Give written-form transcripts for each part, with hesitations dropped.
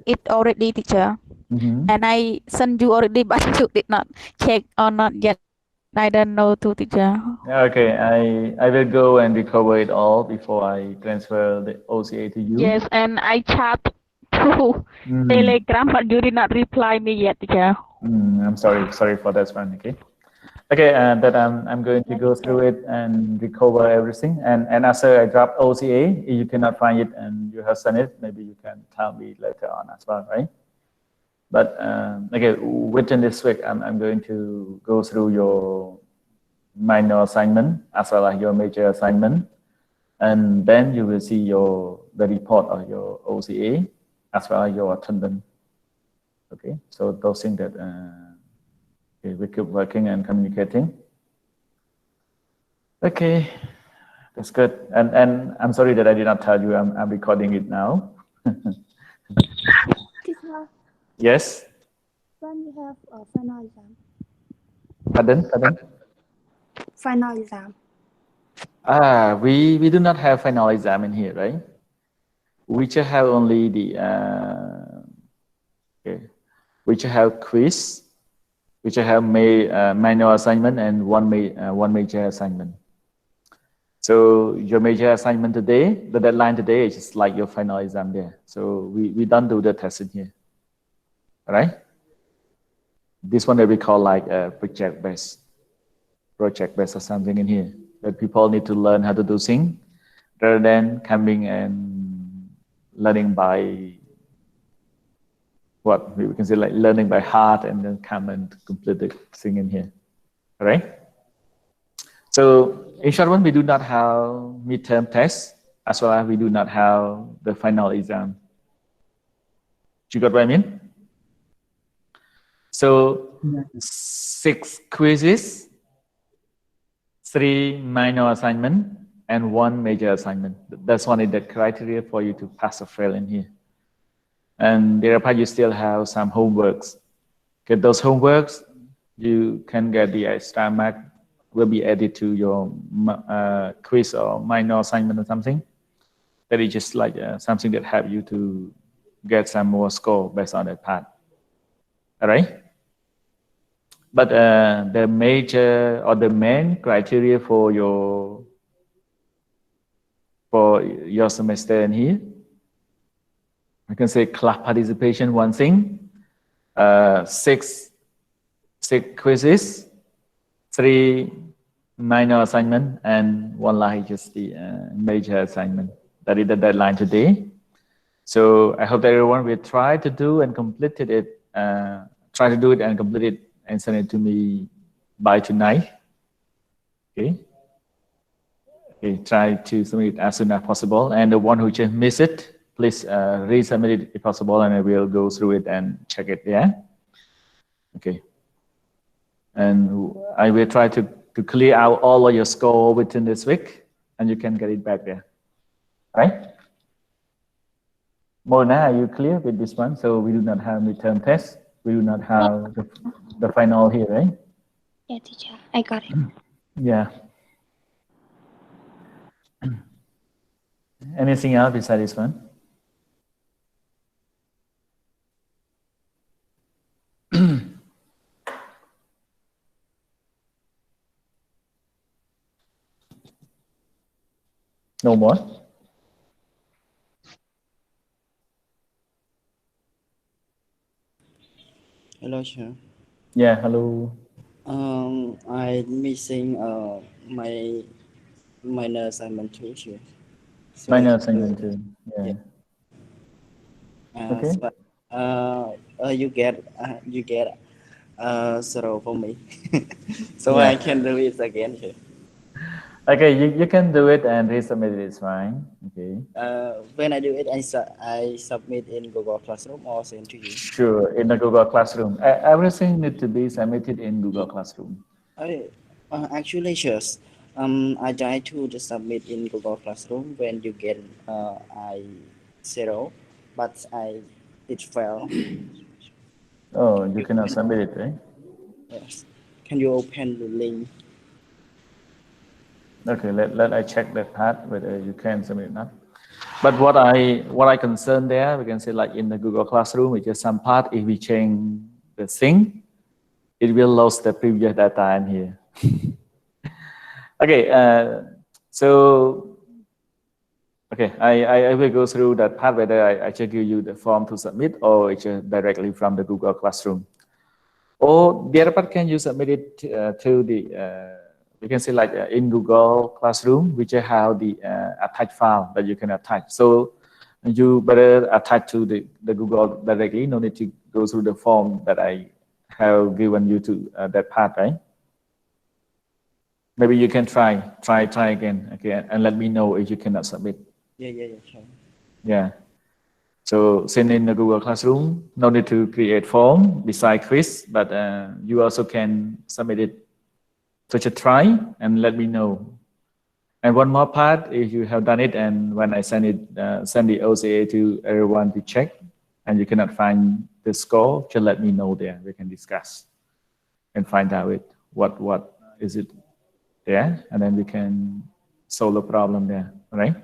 it already, teacher. Mm-hmm. And I sent you already, but you did not check or not yet. I don't know to, teacher. Okay, I will go and recover it all before I transfer the OCA to you. Yes, and I chat to Mm. Telegram, but you did not reply me yet, teacher. I'm sorry for that one. Okay. Okay, that I'm going to go through it and recover everything. And after I drop OCA, if you cannot find it and you have sent it, maybe you can tell me later on as well, right? But okay, within this week, I'm going to go through your minor assignment as well as your major assignment, and then you will see the report of your OCA as well as your attendance. Okay, so those things that okay, we keep working and communicating. Okay, that's good. And I'm sorry that I did not tell you I'm recording it now. Teacher, Yes. when you have a final exam? Pardon. Final exam. We do not have final exam in here, right? We just have only the okay. We just have quiz. We just have minor assignment and one major assignment. So your major assignment today, the deadline today is just like your final exam there. So we don't do the test in here. All right? This one that we call like a project based or something in here that people need to learn how to do things rather than coming and learning by what we can say like learning by heart and then come and complete the thing in here. All right? So in short one, we do not have midterm tests as well as we do not have the final exam. You got what I mean? So 6 quizzes, 3 minor assignment, and 1 major assignment. That's one of the criteria for you to pass or fail in here. And thereupon you still have some homeworks. Get those homeworks, you can get the extra mark will be added to your quiz or minor assignment or something. That is just like something that help you to get some more score based on that part. All right. But the major or the main criteria for your semester in here, I can say class participation, one thing, 6 quizzes, 3 minor assignment, and 1 like just the major assignment. That is the deadline today. So I hope that everyone will try to do and complete it. Try to do it and complete it and send it to me by tonight. Okay. Okay. Try to submit it as soon as possible. And the one who just missed it, please resubmit it if possible, and I will go through it and check it. Yeah. Okay. And I will try to clear out all of your score within this week, and you can get it back there. Right? Mona, are you clear with this one? So we do not have midterm tests. We do not have the final here, right? Yeah, teacher, I got it. Yeah. Anything else besides this one? No more? Hello, sir. Yeah, hello. I'm missing my minor assignment too, sir. So I Minor can do assignment it. too. Yeah. Yeah. Okay. So, you get 0 for me, so Yeah. I can do it again, sir. Okay, you can do it and resubmit it. It's fine. Okay. When I do it, I submit in Google Classroom or send to you. Sure. In the Google Classroom, everything need to be submitted in Google Classroom. I actually, sure. I try to just submit in Google Classroom when you get I 0, but it failed. Oh, you cannot submit it, right? Yes. Can you open the link? Okay, let I check that part whether you can submit or not. But what I concern there, we can say like in the Google Classroom, it's just some part, if we change the thing, it will lose the previous data in here. Okay, so, okay, I will go through that part, whether I just give you the form to submit or it's just directly from the Google Classroom. Or the other part, can you submit it to the, we can say like in Google Classroom, which have the attached file that you can attach. So you better attach to the Google directly, no need to go through the form that I have given you to that part, right? Maybe you can try again, okay, and let me know if you cannot submit. Yeah, sure. Yeah. So send in the Google Classroom, no need to create form beside quiz, but you also can submit it. So just try and let me know. And one more part, if you have done it, and when I send it, send the OCA to everyone to check, and you cannot find the score, just let me know there. We can discuss and find out what is it there, and then we can solve the problem there, right?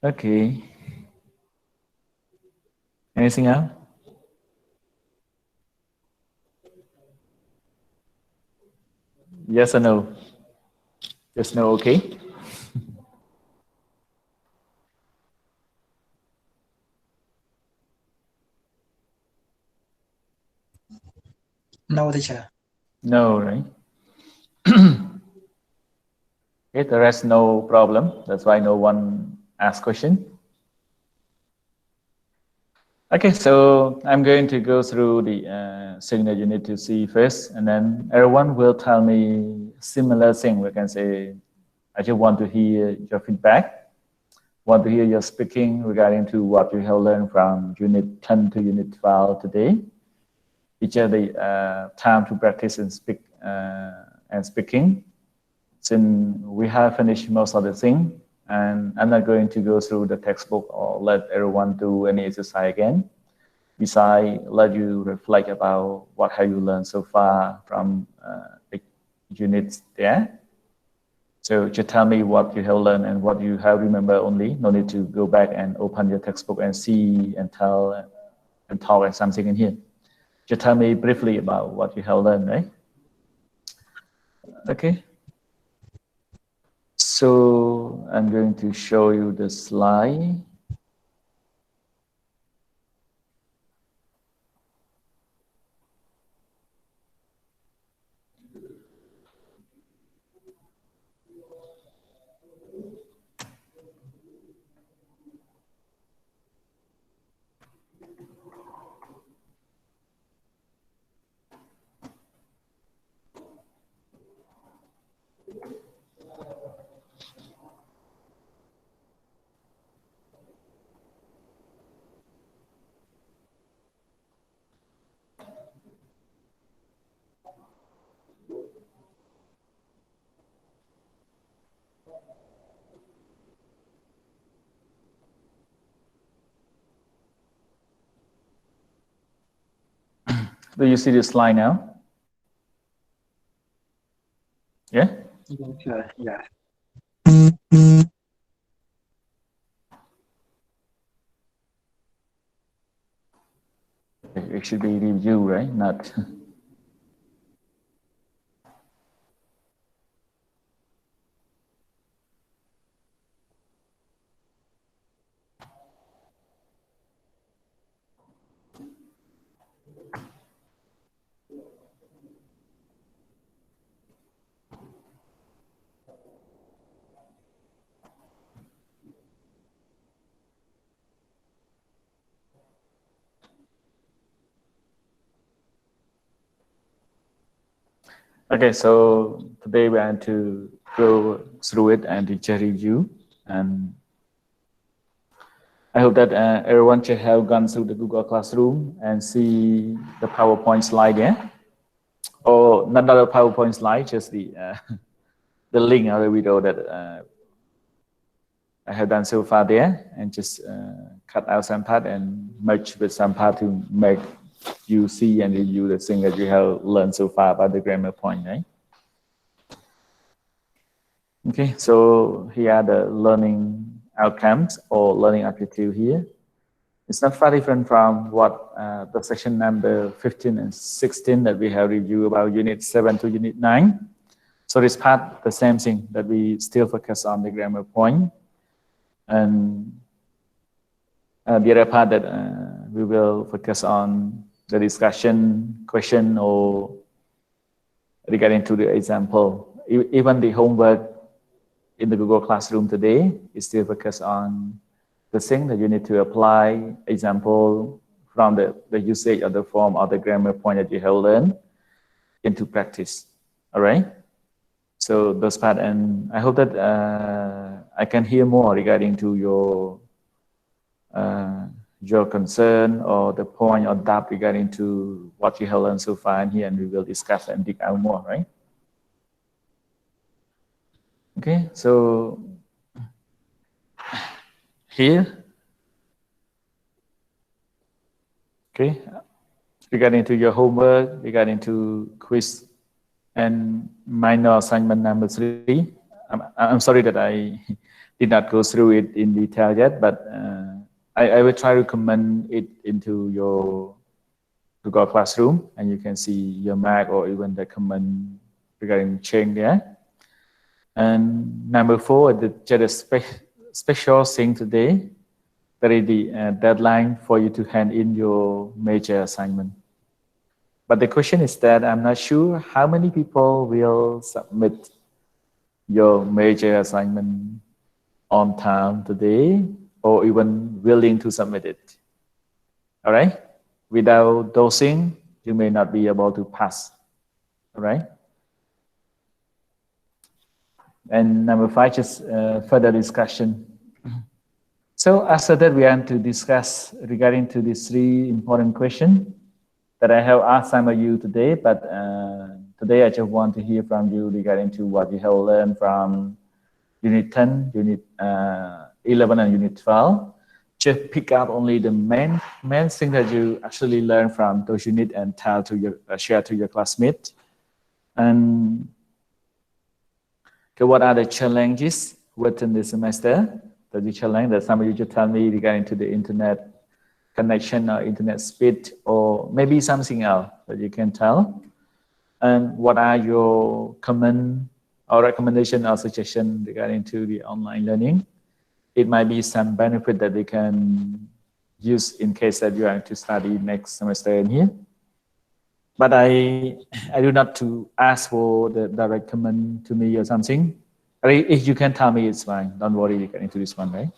Okay. Anything else? Yes or no? Just no, okay? No, teacher. No, right? Okay, the rest no problem. That's why no one asked question. Okay, so I'm going to go through the thing that you need to see first, and then everyone will tell me similar thing. We can say, I just want to hear your feedback, want to hear your speaking regarding to what you have learned from Unit 10 to Unit 12 today. Each of the time to practice and speak and speaking. Since we have finished most of the thing, and I'm not going to go through the textbook or let everyone do any exercise again. Besides, let you reflect about what have you learned so far from the units there. So just tell me what you have learned and what you have remember only. No need to go back and open your textbook and see and tell and talk and something in here. Just tell me briefly about what you have learned, right? Okay. So I'm going to show you the slide. Do you see the slide now? Yeah? Yeah. Yeah. It should be review, right? Not. Okay, so today we are to go through it and teacher review, and I hope that everyone should have gone through the Google Classroom and see the PowerPoint slide there, or not the PowerPoint slide, just the the link or the video that I have done so far there, and just cut out some part and merge with some part to make you see and review the thing that you have learned so far about the grammar point, right? Okay, so here are the learning outcomes or learning objective here. It's not far different from what the section number 15 and 16 that we have reviewed about unit 7 to unit 9. So this part, the same thing, that we still focus on the grammar point. And the other part that we will focus on the discussion, question, or regarding to the example. Even the homework in the Google Classroom today is still focused on the thing that you need to apply example from the usage of the form or the grammar point that you have learned into practice. All right. So those part, and I hope that I can hear more regarding to your concern or the point or doubt regarding to what you have learned so far in here, and we will discuss and dig out more, right? Okay, so here, okay, regarding to your homework, regarding to quiz and minor assignment number 3, I'm sorry that I did not go through it in detail yet, but I will try to comment it into your Google Classroom, and you can see your mark or even the comment regarding change there. And number 4, just a special thing today, that is the deadline for you to hand in your major assignment. But the question is that I'm not sure how many people will submit your major assignment on time today, or even willing to submit it. All right? Without dosing, you may not be able to pass. All right? And number 5, just further discussion. So after that, we want to discuss regarding to these 3 important questions that I have asked some of you today, but today I just want to hear from you regarding to what you have learned from Unit 10, Unit 11, and Unit 12. Just pick up only the main thing that you actually learned from those units and tell to your share to your classmates. And okay, what are the challenges within the semester that you challenge that some of you just tell me regarding to the internet connection or internet speed, or maybe something else that you can tell? And what are your comment or recommendation or suggestion regarding to the online learning? It might be some benefit that they can use in case that you are to study next semester in here. But I do not to ask for the direct comment to me or something. If you can tell me, it's fine. Don't worry, you get into this one, right?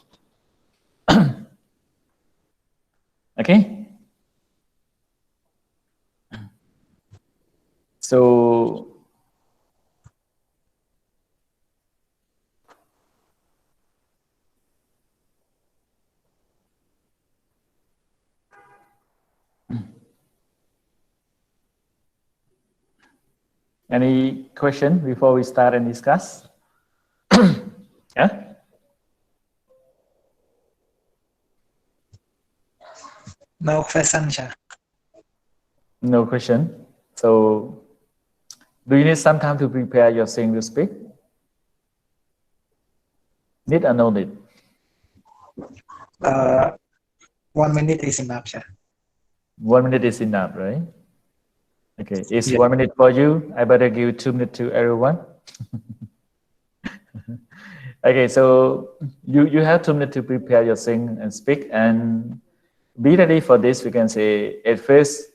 Okay. So any question before we start and discuss? Yeah? No question, sir. No question. So do you need some time to prepare your thing to speak? Need or no need? 1 minute is enough, sir. 1 minute is enough, right? Okay, it's Yeah. 1 minute for you. I better give 2 minutes to everyone. Okay, so you have 2 minutes to prepare your thing and speak, and be ready for this. We can say at first,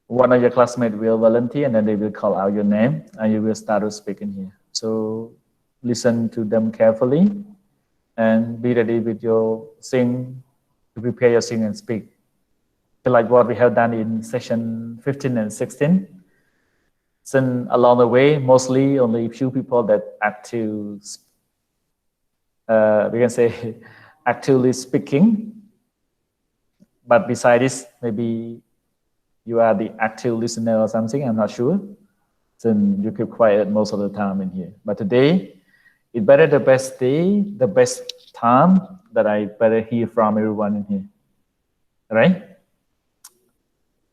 one of your classmates will volunteer, and then they will call out your name, and you will start to speak in here. So listen to them carefully, and be ready with your thing to prepare your thing and speak. Like what we have done in session 15 and 16. So along the way, mostly only a few people that active, we can say actively speaking. But besides this, maybe you are the active listener or something, I'm not sure. So you keep quiet most of the time in here. But today, it better the best day, the best time that I better hear from everyone in here. All right?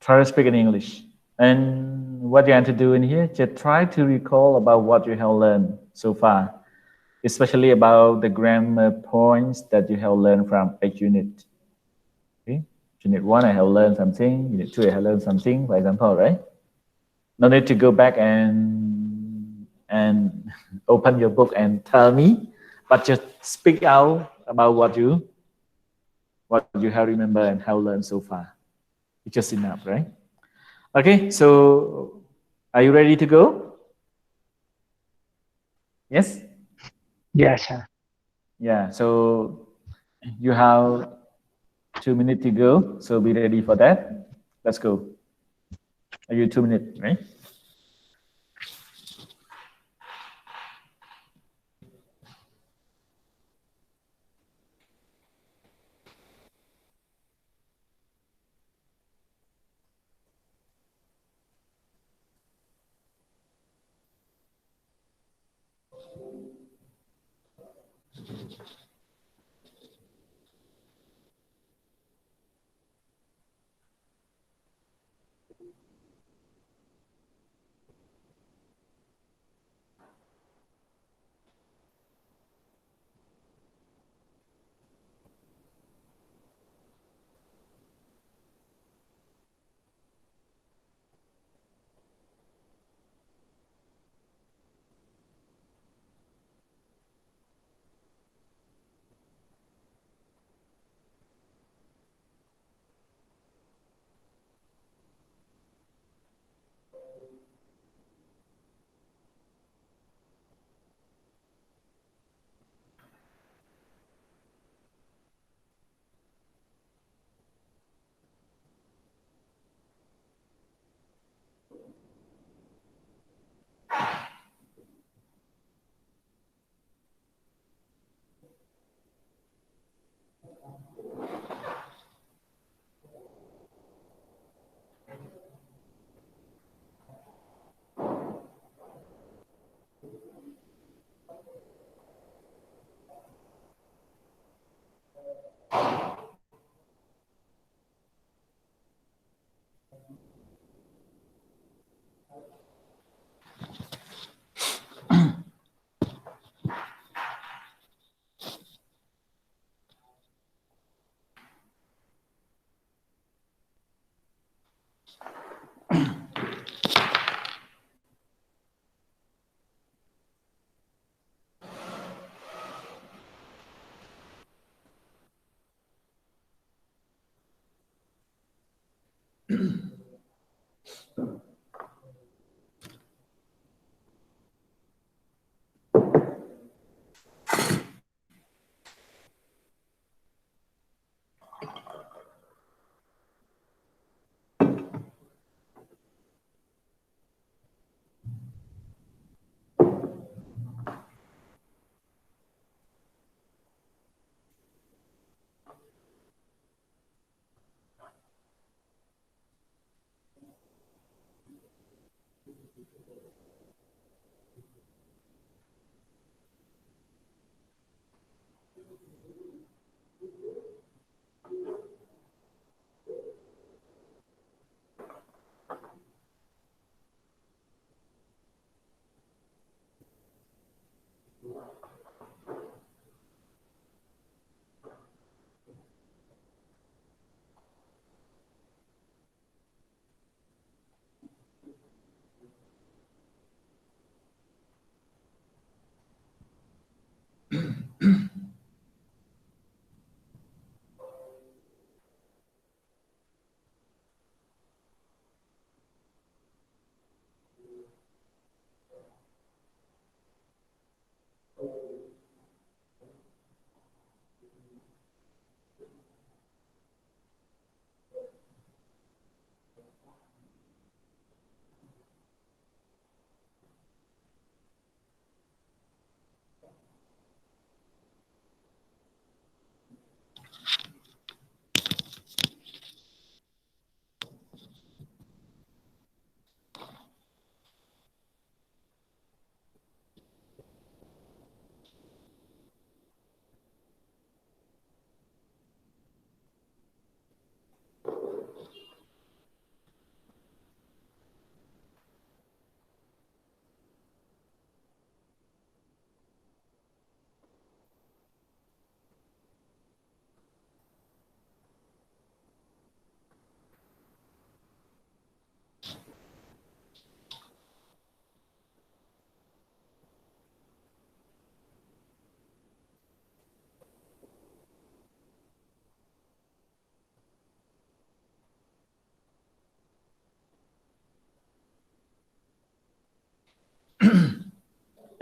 Try to speak in English. And what you have to do in here, just try to recall about what you have learned so far. especially about the grammar points that you have learned from each unit. Okay, unit 1, I have learned something. Unit 2, I have learned something, for example, right? No need to go back and open your book and tell me, but just speak out about what you have remembered and have learned so far. It's just enough, right? Okay, so are you ready to go? Yes? Yes, sir. Yeah, so you have 2 minutes to go, so be ready for that. Let's go. Are you 2 minutes, right?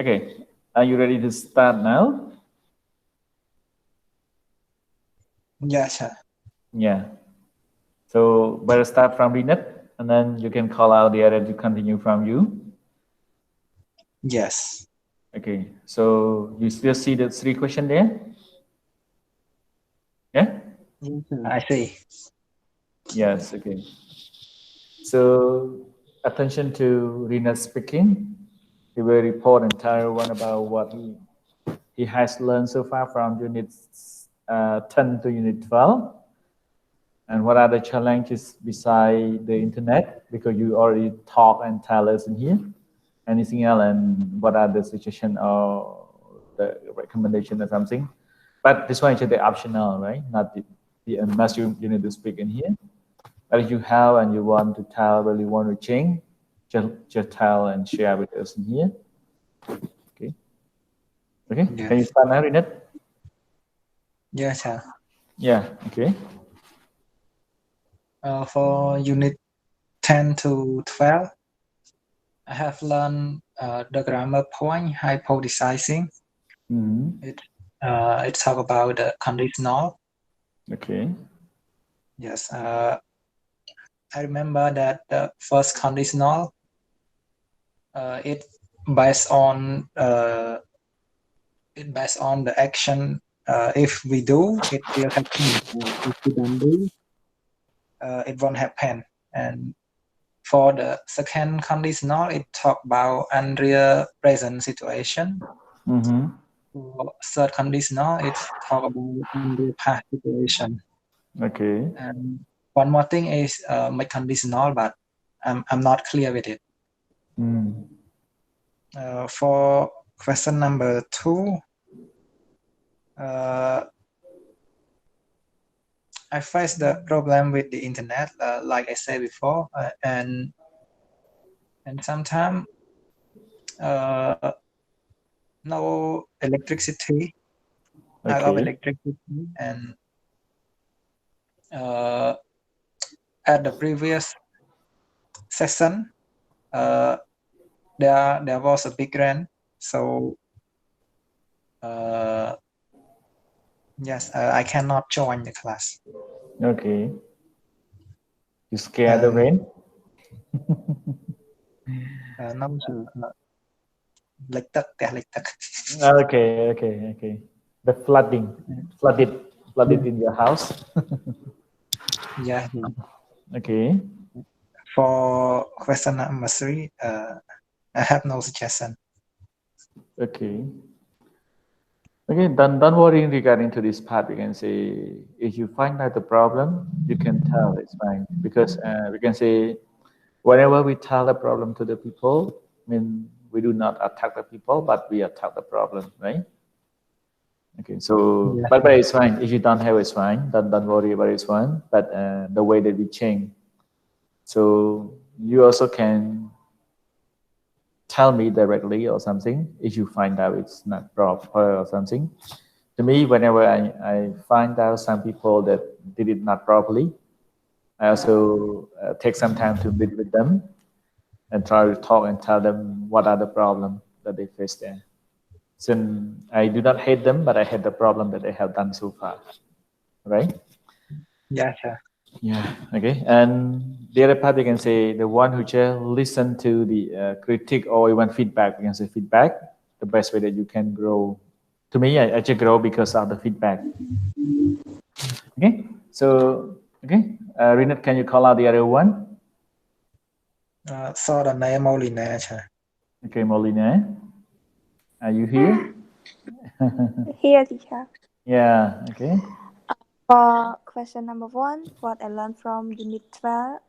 Okay, are you ready to start now? Yes, sir. Yeah. So better start from Rinat, and then you can call out the other to continue from you. Yes. Okay. So you still see the 3 questions there? Yeah. Yes, sir. I see. Yes. Okay. So attention to Rinat speaking. He will report and tell everyone about what he has learned so far from unit 10 to unit 12. And what are the challenges beside the internet? Because you already talk and tell us in here. Anything else? And what are the suggestion or the recommendation or something? But this one is the optional, right? Not the must you need to speak in here. But if you have and you want to tell, really want to change, just tell and share with us in here. Okay. Okay. Yes. Can you start now, Rinat? Yes, sir. Yeah. Okay. For unit 10 to 12, I have learned the grammar point hypothesizing. Mm-hmm. It talk about the conditional. Okay. Yes. I remember that the first conditional it based on the action. If we do, it will happen. If we don't do, it won't happen. And for the second conditional, it talk about unreal present situation. Mm-hmm. For third conditional, it talk about unreal past situation. Okay. And one more thing is my conditional, but I'm not clear with it. Mm. For question number 2, I faced the problem with the internet, like I said before, and sometimes no electricity, lack of Okay. electricity, and at the previous session, there was a big rain, so yes, I cannot join the class. Okay. You scared the And rain? no, sir, lệch tắc, tè lệch tắc. Okay, okay, okay. The flooded in your house. Yeah. Okay. For question number 3, I have no suggestion. Okay. Okay, don't worry regarding to this part. We can say if you find out the problem, you can tell it's fine because we can say whenever we tell the problem to the people, I mean we do not attack the people, but we attack the problem, right? Okay, so Yeah. but it's fine. If you don't have, it's fine. Don't worry about it, it's fine. But the way that we change, so you also can tell me directly or something if you find out it's not proper or something. To me, whenever I find out some people that did it not properly, I also take some time to meet with them and try to talk and tell them what are the problems that they face there. So I do not hate them, but I hate the problem that they have done so far. Right? Yeah, sir. Yeah. Okay. And the other part, you can say the one who just listen to the critique or even feedback. You can say feedback. The best way that you can grow. To me, I just grow because of the feedback. Okay. So okay, Rinat, can you call out the other one? So the name Molina, sir. Okay, Molina, are you here? Here, teacher. Yeah. Okay. For question number 1, what I learned from unit 12,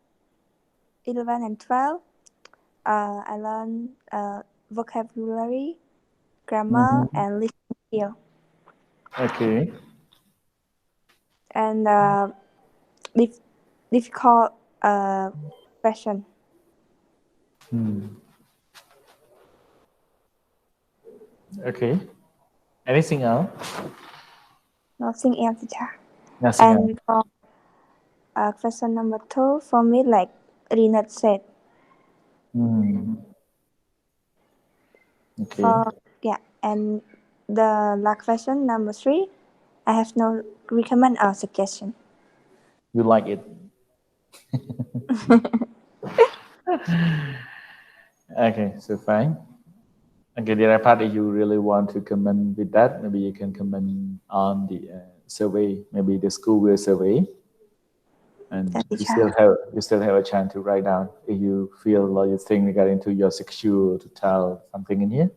11 and 12, I learned vocabulary, grammar, Mm-hmm. and listening skill. Okay. And difficult question. Hmm. Okay. Anything else? Nothing else, teacher. Nothing else. And for question number 2, for me, like Rinat said, Hmm. Okay. for Yeah, and the last question number 3, I have no recommend or suggestion. You like it? Okay, so fine. Okay, the other part, if you really want to comment with that, maybe you can comment on the survey, maybe the school will survey, and Dạ, you teacher. still have a chance to write down if you feel or you think regarding to your secure to tell something in here.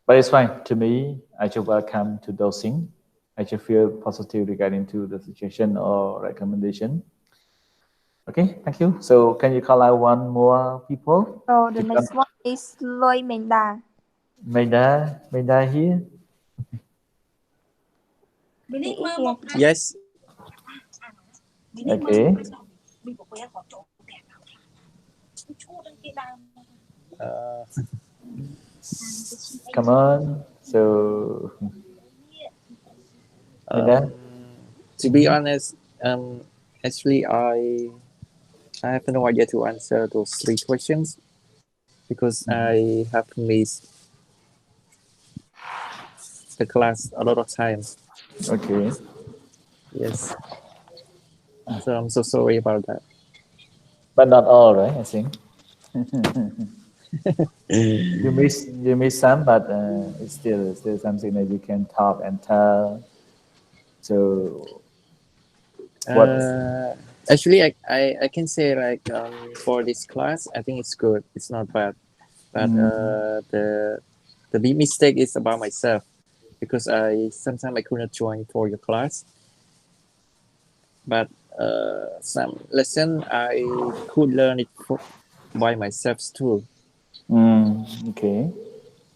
But it's fine. To me, I should welcome to those things. I should feel positive regarding to the suggestion or recommendation. Okay, thank you. So can you call out one more people? So the To come? next one is Loi Menda. Maida here. He is here. Yes. Okay. Uh, Come on. So Maida. um, to be honest, actually, I have no idea to answer those 3 questions because I have missed the class a lot of times. Okay. Yes. So I'm so sorry about that. But not all, right? I think you miss some, but it's still something that you can talk and tell. So what? Uh, Actually, I can say like for this class, I think it's good. It's not bad. But Mm, the big mistake is about myself because sometimes I couldn't join for your class. But some lesson I could learn it by myself too. okay.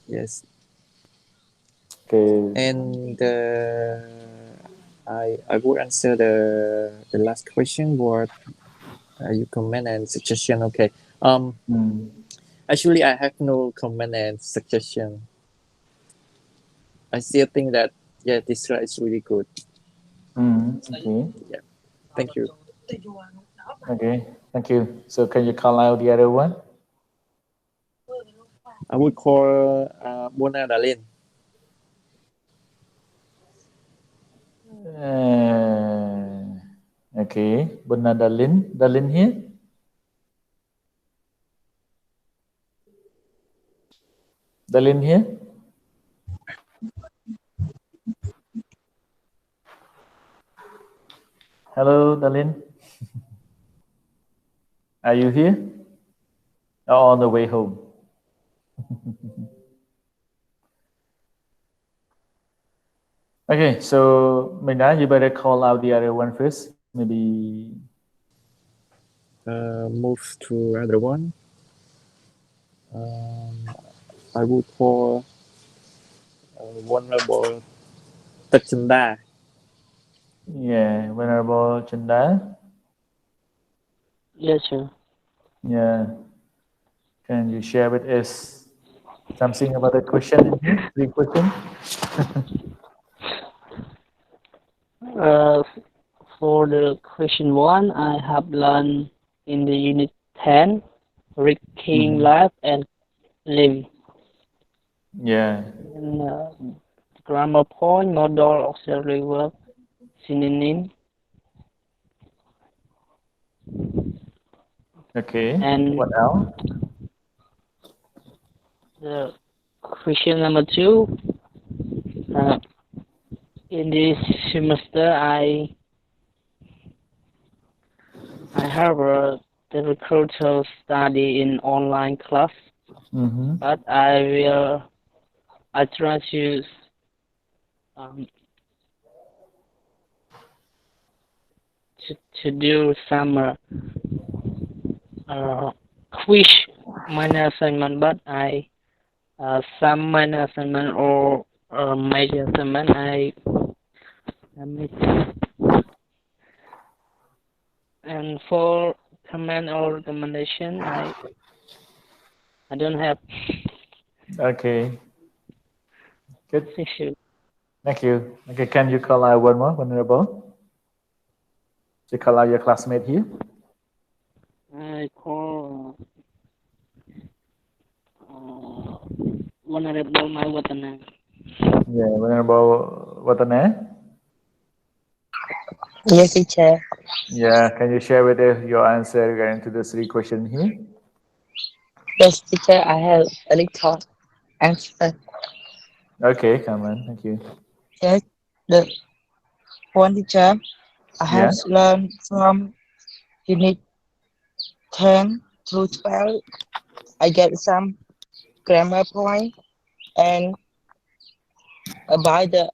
Yes, Okay. and I would answer the last question. What you comment and suggestion? Okay. Mm, Actually, I have no comment and suggestion. I still think that yeah, this class is really good. okay. Yeah, thank you. Okay. Thank you. So can you call out the other one? I would call Mona Dalin. Okay. Bunda Dalin. Dalin here. Dalin here. Hello, Dalin. Are you here? Or on the way home? Okay, so Mina, you better call out the other one first. Maybe. Move to other one. Um, I would call Vulnerable Tachanda. Yeah, Venerable Chanda. Yes, sir. Yeah. Can you share with us something about the question in here? 3 questions. Uh, for the question 1, I have learned in the unit 10, Rigging Life and Limb. Yeah. And, grammar point, modal, auxiliary verb, synonym, Okay. and What else? the question number 2, in this semester, I have a difficult to study in online class, but I try um, to do some quiz minor assignment, but some minor assignment or major assignment I miss. And for comment or recommendation, I don't have Okay. Good. issue. Thank you. Okay, can you call out one more, Venerable? To call out your classmate here. I call Honorable Mai Watana. Yeah, Venerable Watane. Yes, teacher. Yeah, can you share with us your answer regarding to the three questions here? Yes, teacher. I have a little answer. Okay, come on, thank you. Yes, the one teacher I Yeah. have learned from unit 10 to 12. I get some grammar point and about the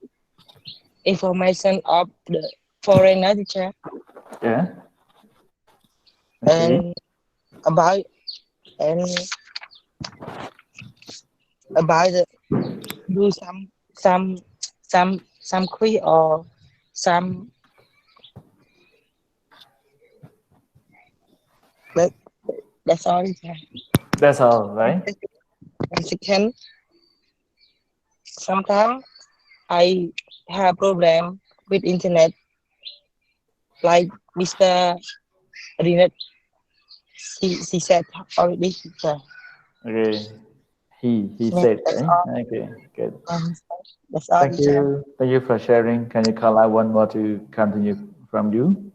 information of the foreigner teacher Yeah. Okay. and about and about the do some quiz or some that, that's all teacher. That's all, And right? second, sometimes I have problem with internet like Mr. Rinet she said already teacher. Okay. He Yes, said, that's right? all. Okay, good. Um, that's all Thank teacher. you. Thank you for sharing. Can you call out one more to continue from you?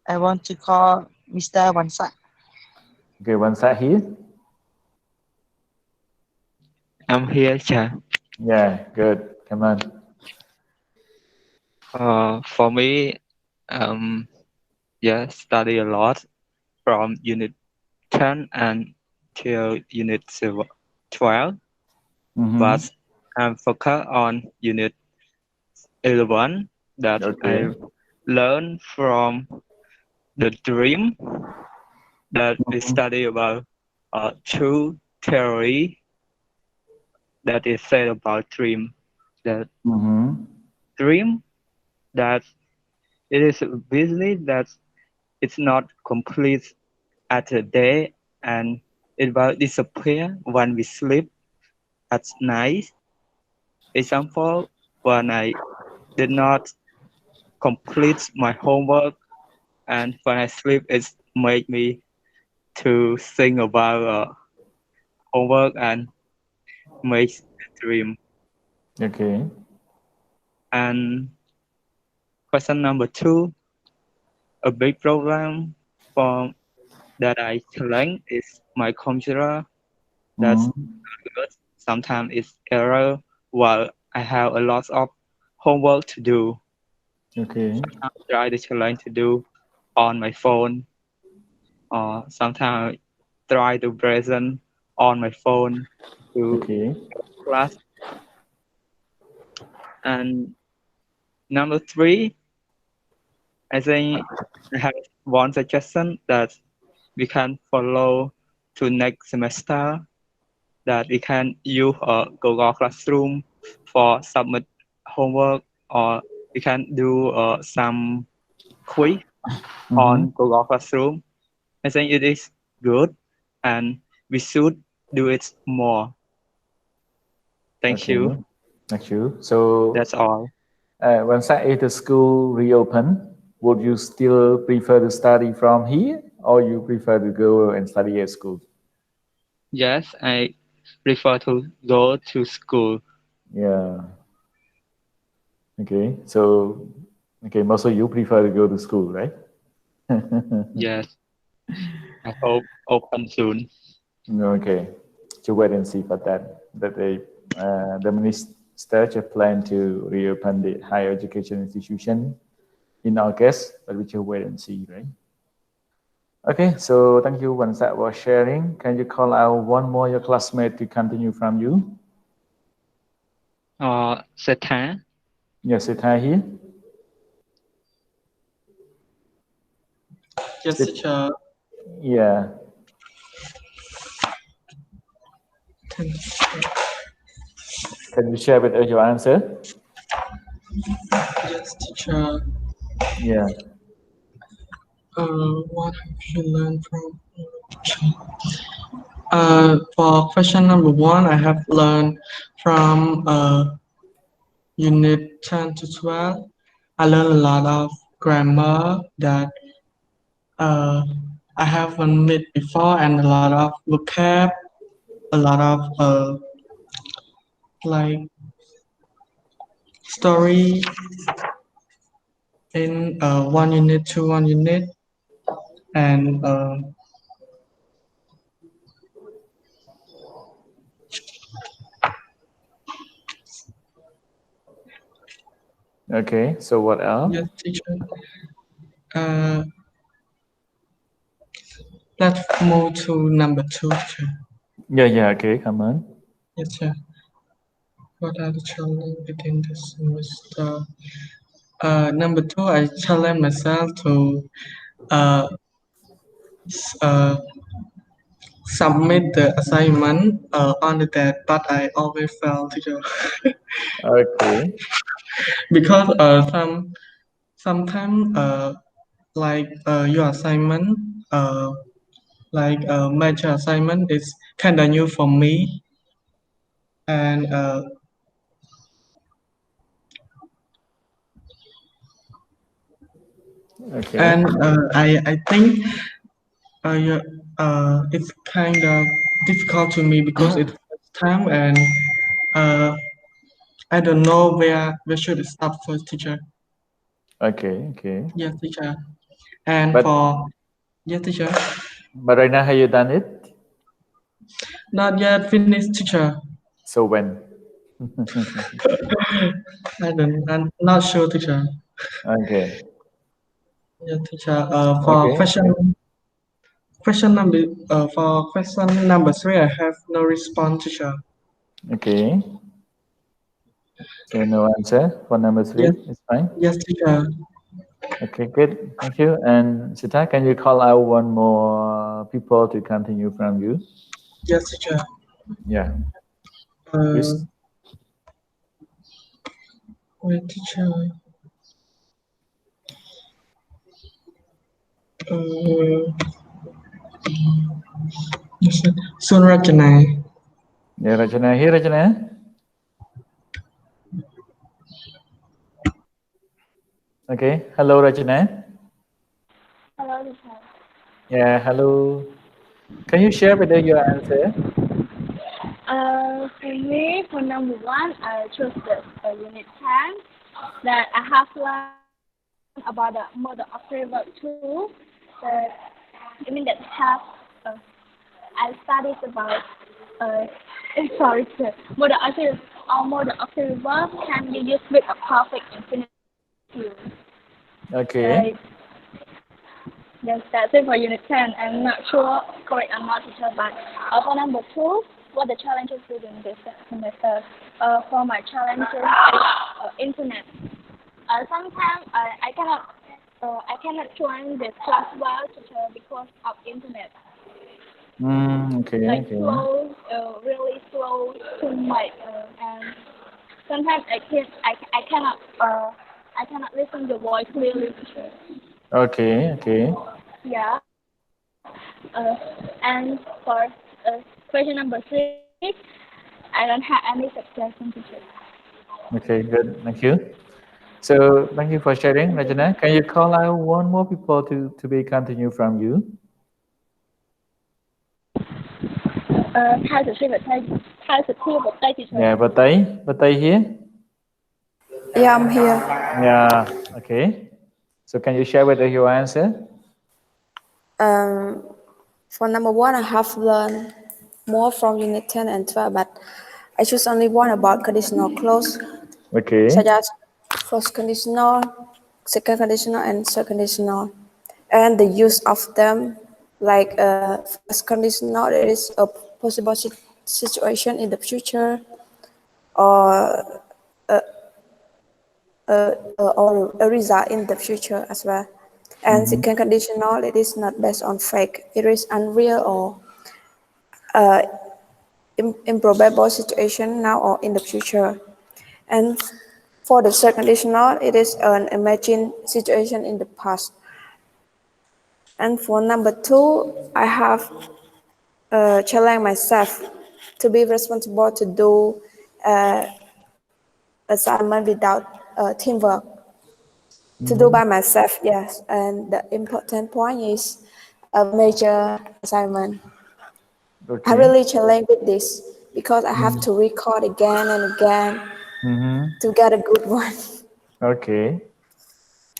I want to call Mr. Wansa. Okay, one side here. I'm here, teacher. Yeah, good. Come on. For me, um, yeah, study a lot from unit 10 and till unit 12, Mm-hmm. but I'm focused on unit 11 that Okay. I learned from the dream that we Mm-hmm. study about two theory that is said about dream. The Mm-hmm. dream that it is a business that it's not complete at a day and it will disappear when we sleep at night. Example, when I did not complete my homework and when I sleep, it make me to think about homework and make a dream. Okay. And question number two, a big problem for that I challenge is my computer. That's Mm-hmm. good. Sometimes it's error while I have a lot of homework to do. Okay. I try to challenge to do on my phone, or sometimes try to present on my phone to Okay. class. And number three, I think I have one suggestion that we can follow to next semester that we can use a Google Classroom for submit homework or we can do some quiz Mm-hmm. on Google Classroom. I think it is good and we should do it more. Thank Okay. you. Thank you. So, That's all. when the school reopen, would you still prefer to study from here, or you prefer to go and study at school? Yes, I prefer to go to school. Yeah. Okay. So, okay, mostly you prefer to go to school, right? Yes, I hope open soon. Okay. To wait and see for that. That the minister just plan to reopen the higher education institution in August, but we should wait and see, right? Okay, so thank you, Wansat, for sharing. Can you call out one more your classmate to continue from you? Satan, Yes, sit here. Yes, Sit, teacher. yeah. Can you share with us your answer? Yes, teacher. Yeah. What have you learned from? For question number one, I have learned from unit 10 to 12. I learned a lot of grammar that uh, I haven't met before and a lot of vocab a lot of like story in one unit to one unit, and Okay, so what else? yes, teacher. Uh, let's move to number 2, teacher. Yeah, okay, come on. Yes, sir. What are the challenges within the semester? Number 2, I challenge myself to uh, submit the assignment on the date, but I always fail, teacher. Okay, Because sometimes like your assignment like major assignment is kind of new for me, and okay. I think yeah, it's kind of difficult to me because it's first time, and uh, I don't know where should I start first, teacher. Okay. Yes, teacher. And But for yes, teacher. right now, have you done it? Not yet finished, teacher. So when? I'm not sure, teacher. Okay. Yes, teacher. For Okay. question number 3, I have no response, teacher. Okay. So no answer for number 3. Yes, It's fine. yes, teacher. Okay, good. Thank you. And Sita, can you call out one more people to continue from you? Yes, teacher. Yeah. Uh, Please. wait, teacher. Uh, yes, sir. Sunrajana. Yeah, Rajana here, Rajana. Okay. Hello, Rajana. Hello, teacher. Yeah, hello. Can you share with us your answer? For me, for number 1, I chose the unit 10 that I have learned about the model observer tool. That I mean that have I studied about uh, sorry, sir. Model observer can be used with a perfect infinity. Okay. Like, yes, that's it for Unit 10. I'm not sure correct or not, teacher, but for number 2, what the challenges during this semester? For my challenges is internet. Sometimes I cannot join the class well, teacher, because of internet. Like Okay. slow, really slow to my and sometimes I cannot listen the voice clearly, teacher. Okay. Yeah. And for question number 6, I don't have any suggestion, teacher. Okay, good. Thank you. So thank you for sharing, Thank you. Rajana. Can you call out one more people to be continue from you? 开始听我带 teacher. Yeah, Batai here. Yeah, I'm here. Yeah. Okay. So can you share with us your answer? For number 1, I have learned more from Unit 10 and 12, but I choose only one about conditional clause, Okay. such as first conditional, second conditional, and third conditional, and the use of them. Like first conditional, it is a possible situation in the future, or or a result in the future as well. And second conditional, it is not based on fact. It is unreal or improbable situation now or in the future. And for the third conditional, it is an imagined situation in the past. And for number 2, I have challenged myself to be responsible to do assignment without teamwork. To do by myself, yes. And the important point is a major assignment. I Okay. really challenge with this because I have to record again and again Mm-hmm. to get a good one. Okay.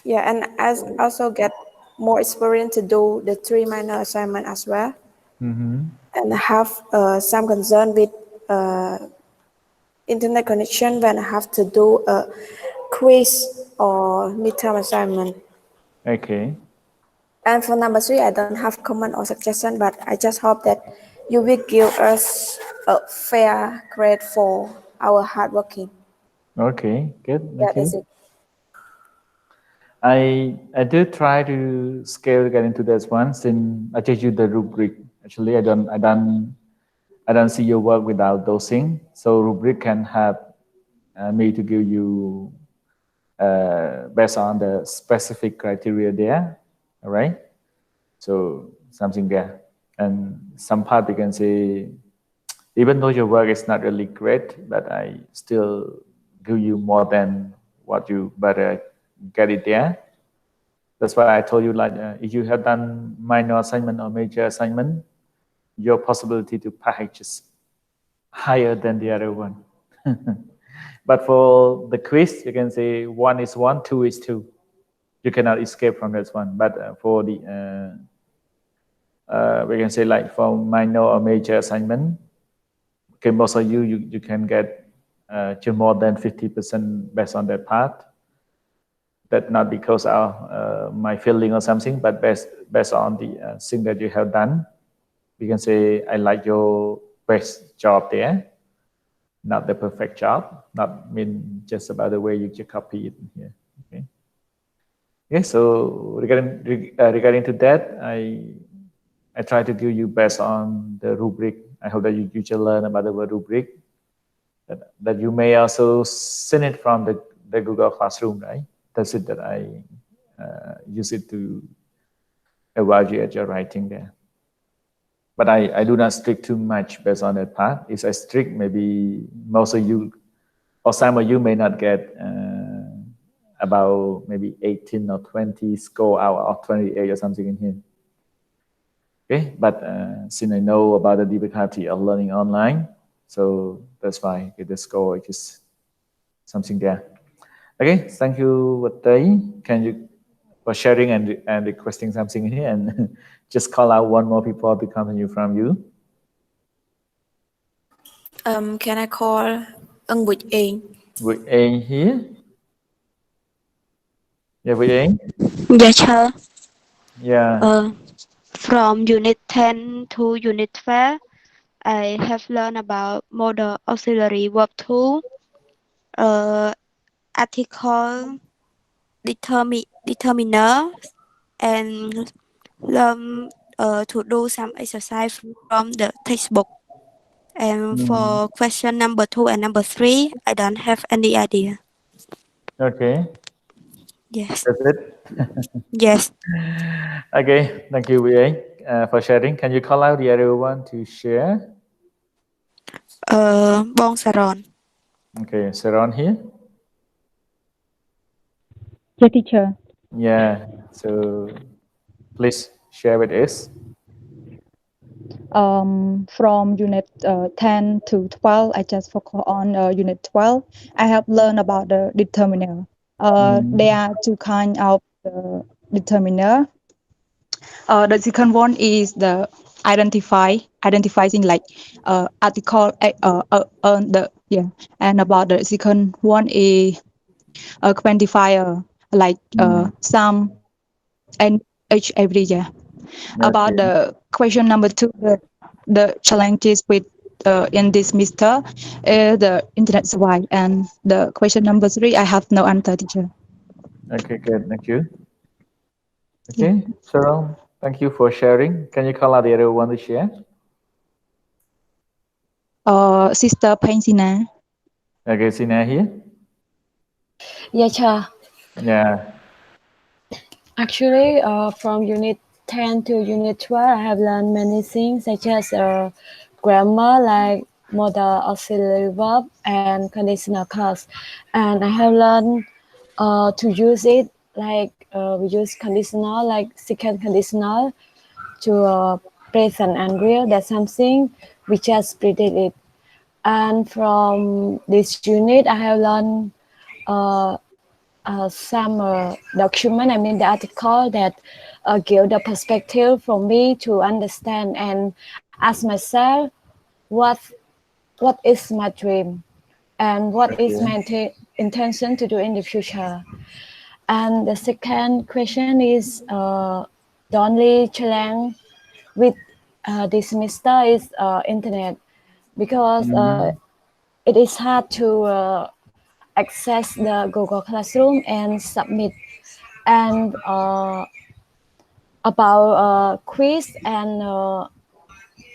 Yeah, and I also get more experience to do the 3 minor assignment as well, Mm-hmm. and I have some concern with internet connection when I have to do a quiz or midterm assignment. Okay. And for number 3, I don't have comment or suggestion, but I just hope that you will give us a fair grade for our hard working. Okay. Good. Yeah, Thank that's you. it. I did try to scale get into this one since I teach you the rubric. Actually, I don't see your work without dosing. So rubric can help me to give you based on the specific criteria there. All right. So something there, and some part you can say, even though your work is not really great, but I still give you more than what you better get it there. That's why I told you, like, if you have done minor assignment or major assignment, your possibility to package is higher than the other one. But for the quiz, you can say 1 is 1, 2 is 2. You cannot escape from this one. But for the, we can say like for minor or major assignment, okay, most of you can get to more than 50% based on that part. That not because of my feeling or something, but based on the thing that you have done. We can say I like your best job there, not the perfect job, not mean just about the way you just copy it here. Okay. Okay. So regarding to that, I try to give you based on the rubric. I hope that you should learn about the word rubric. That you may also send it from the Google Classroom, right? That's it that I use it to evaluate your writing there. But I do not strict too much based on that part. If I strict, maybe most of you or some of you may not get about maybe 18 or 20 score out of 28 or something in here. Okay, but since I know about the difficulty of learning online, so that's why the score is something there. Okay, thank you, Watai. Can you for sharing and requesting something here, and just call out one more people to continue from you. Can I call Ung Bụi Eng? With A here. Yeah, with A. Dạ sure. Yeah. From Unit 10 to Unit 12, I have learned about modal auxiliary verb 2, article determiner, and learn to do some exercise from the textbook. And for question number 2 and number 3, I don't have any idea. Okay. Yes. That's it. Yes. Okay. Thank you, VA, for sharing. Can you call out the other one to share? Bon Saron. Okay, Saron here. Yeah, teacher. Yeah. So please share with us. From unit 10 to 12, I just focus on unit 12. I have learned about the determiner. There are two kinds of determiner. The second one is the identifying like article and about the second one is a quantifier like sum and each every year. About Okay. the question number 2, the challenges with in this semester, the internet survive, and the question number 3, I have no answer, teacher. Okay, good. Thank you. Yeah. Okay, Saron, thank you for sharing. Can you call out the other one to share? Sister Pansina. Okay, Sina here. Yeah, sure. Yeah. Actually, from Unit 10 to Unit 12, I have learned many things such as grammar, like modal auxiliary verb and conditional clause. And I have learned to use it, like we use conditional, like second conditional, to present and real. That's something we just predict it. And from this unit, I have learned some document, I mean the article that give the perspective for me to understand and ask myself what is my dream and what is my intention to do in the future. And the second question is the only challenge with this semester is internet, because it is hard to access the Google Classroom and submit. And about quiz and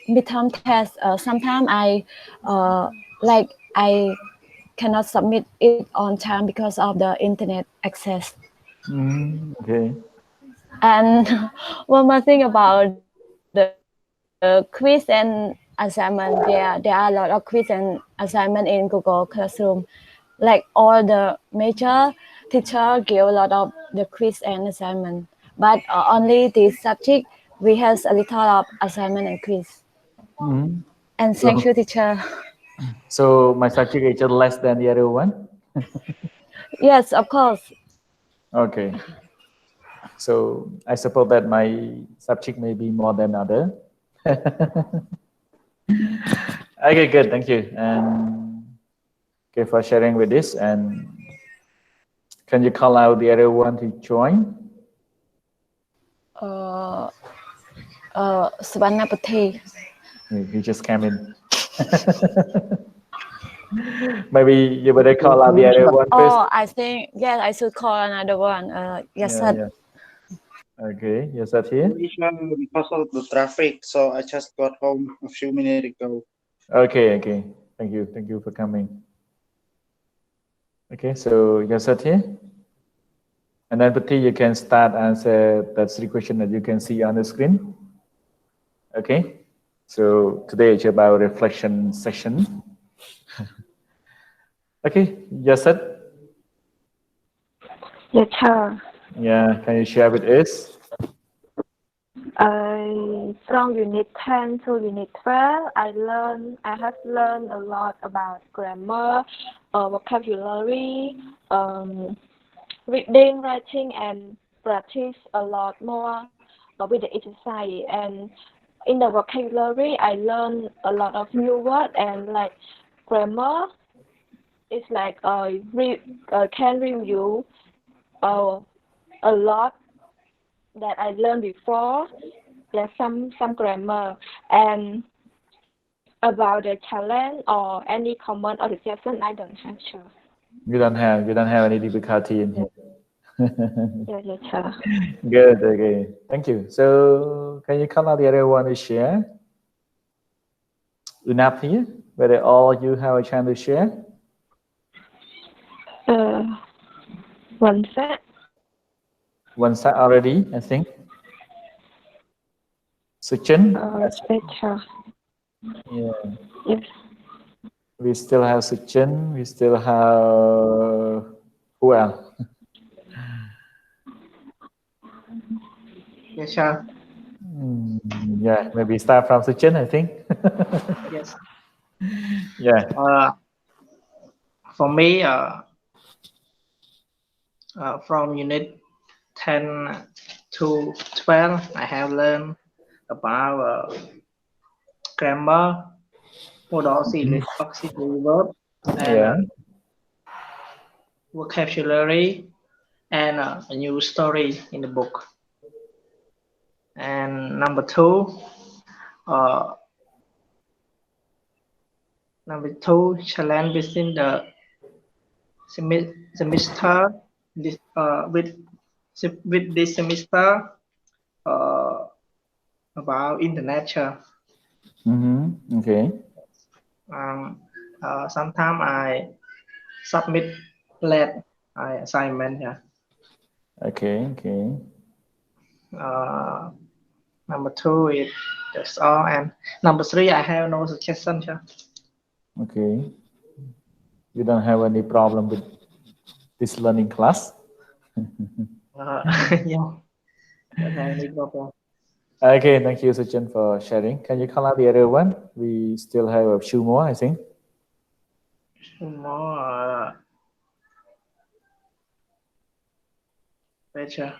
midterm test, sometimes I cannot submit it on time because of the internet access. Okay. And one more thing about the quiz and assignment, there are a lot of quiz and assignment in Google Classroom. Like all the major teacher give a lot of the quiz and assignment, but only this subject we has a little of assignment and quiz. And thank So, you, teacher. so my subject is less than the other one. Yes, of course. Okay. So I suppose that my subject may be more than other. Okay, good. Thank you. And okay for sharing with this. And can you call out the other one to join? Savanapati. He just came in. Maybe you better call out the other one first. Oh, I think yes, I should call another one. Yes, Yeah, sir. yeah. Okay, yes, that here. Because of the traffic, so I just got home a few minutes ago. Okay, okay. Thank you for coming. Okay, so you set here. And then Pati, you can start answer that three questions that you can see on the screen. Okay, so today it's about reflection session. Okay, you set? Yes, sir. Yeah, can you share with us? From Unit 10 to Unit 12, I have learned a lot about grammar, vocabulary, reading, writing, and practice a lot more with the exercise. And in the vocabulary, I learned a lot of new words, and like grammar, it's like can review a lot that I learned before. There's some grammar. And about the challenge or any comment or suggestion, I don't have, sure. You don't have any difficulty in here. Yes, sir. Good, okay. Thank you. So can you call out the other one to share? Enough here? Whether all you have a chance to share? One set. One set already, I think. Suchin? Better. Yeah. Yes. We still have Suchin. We still have who else? Yes, sir. Yeah, maybe start from Suchin, I think. Yes. Yeah. For me, from unit 10 to 12, I have learned about grammar, modal auxiliary verb, and vocabulary, and a new story in the book. And number two, challenge within the semester. With this semester, about internet. Okay. Sometimes I submit late assignment. Yeah. Okay. Okay. Number two is that's all, and number three I have no suggestion. Yeah. Okay. You don't have any problem with this learning class? Yeah. Don't have any problem. Okay, thank you, Sachin, for sharing. Can you call out the other one? We still have a few more, I think. More better.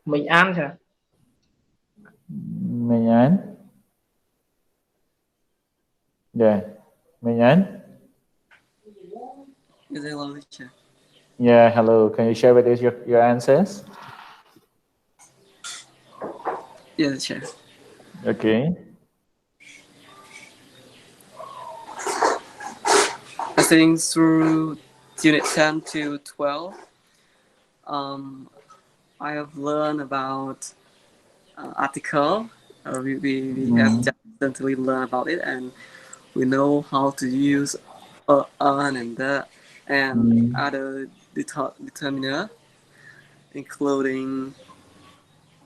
Mình ăn hả? Minh An? Yeah. Minh An? Yes, hello, teacher. Yeah, hello. Can you share with us your answers? Yes, teacher. Okay. I think through unit 10 to 12, I have learned about article. We have just recently learned about it, and we know how to use on and that and other determiner, including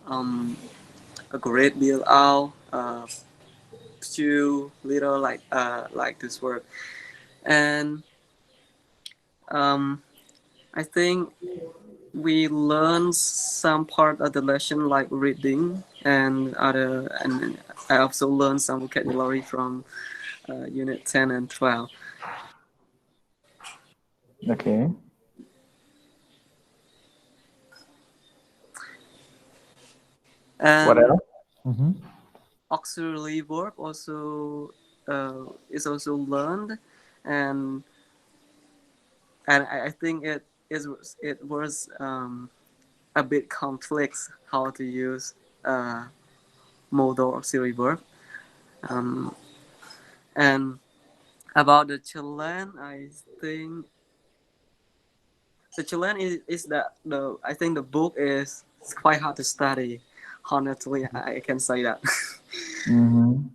a great deal of few little like this word, and I think we learn some part of the lesson like reading and other, and I also learned some vocabulary from unit 10 and 12. Okay. What And else? auxiliary verb also is also learned, and I think it was a bit complex how to use modal auxiliary verb. And about the challenge, I think the challenge is that the I think the book is quite hard to study. Honestly, I can say that.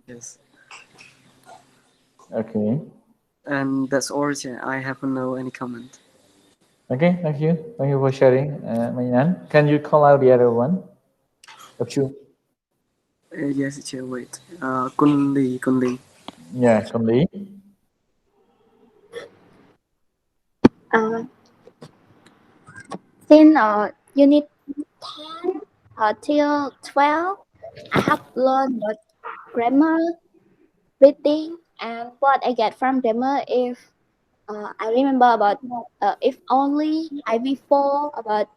Yes. Okay. And that's origin. I have no any comment. Okay, thank you. Thank you for sharing, Minh An. Can you call out the other one? Yes, teacher. Wait. Kun Lee. Yeah, Kun Lee. Since unit 10 till 12, I have learned about grammar, reading, and what I get from grammar if I remember about if only I before about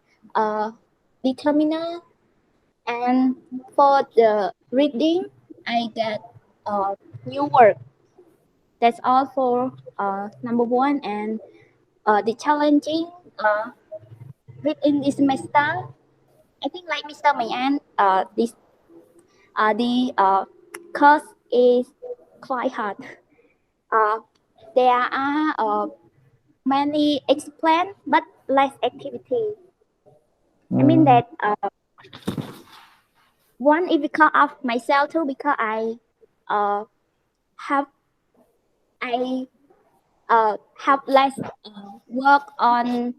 determiner, and for the reading I get new word. That's all for number one, and the challenging read in this semester. I think like Mr. Mayan, this the course is quite hard. There are many explain but less activity. I mean that one is because of myself too, because uh, have I have less work on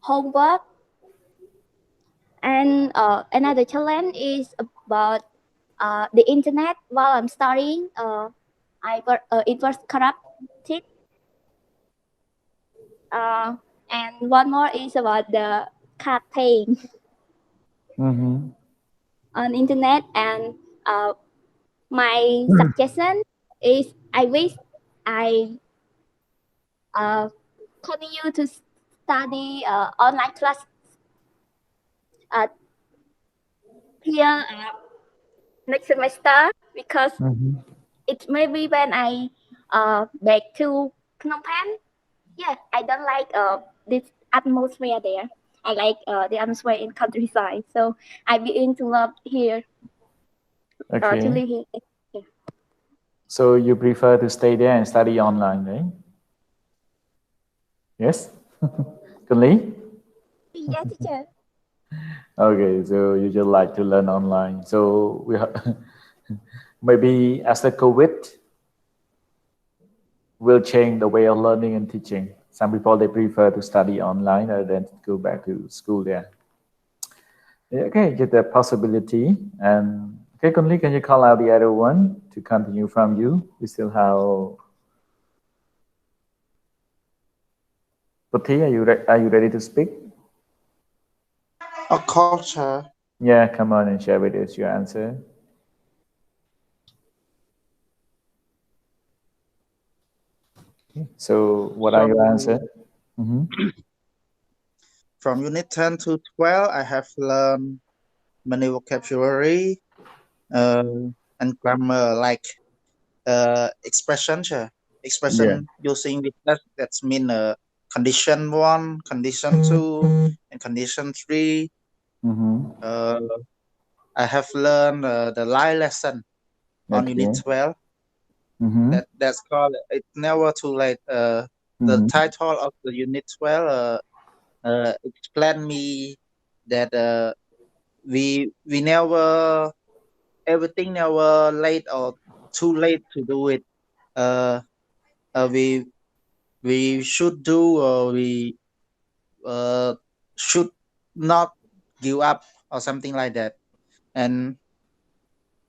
homework, and another challenge is about the internet while I'm studying. It was corrupted. And one more is about the card paying on internet, and my suggestion is I wish I continue to study online class here next semester, because it may be when I back to Phnom Penh. Yeah, I don't like this atmosphere there. I like the atmosphere in countryside, so I begin to love here. To Okay. live here. Yeah. So you prefer to stay there and study online, right? Yes? Kun Lee? Yeah, teacher. Okay, so you just like to learn online. So we maybe after COVID will change the way of learning and teaching. Some people they prefer to study online rather than go back to school there. Okay, just a possibility. And okay, Kun Lee, can you call out the other one to continue from you? We still have Puthi, are you ready to speak? A culture. Yeah, come on and share with us your answer. Okay. So, what are your answer? From unit 10 to 12, I have learned many vocabulary and grammar like expression. Expression Yeah. using with that's mean condition 1, condition 2, and condition 3. I have learned the live lesson on unit Okay. 12. That's called It's Never Too Late. The title of the unit 12 explain me that we never everything never late or too late to do it. Uh, we should do or we should not give up or something like that. And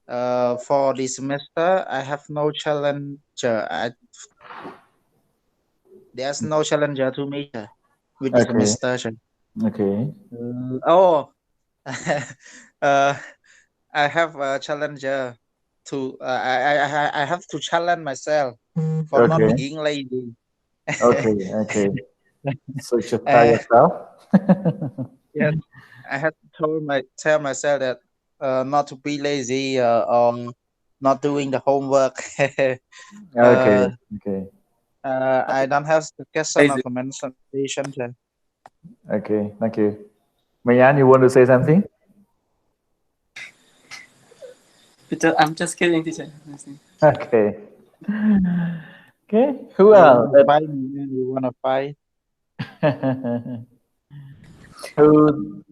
for this semester, I have no challenger. There's no challenger to me with this Okay. semester. Okay. Oh, uh, I have a challenger to I have to challenge myself for not Okay. being lazy. Okay. Okay. So, you should tell Uh, yourself. yes, I have to tell myself that not to be lazy or not doing the homework. Okay. uh, Okay. I don't have suggestion or commendation. Okay. Thank you. Mayan, you want to say something? Peter, I'm just kidding, teacher. Okay. Okay. Who You else? wanna fight me? You wanna fight? Who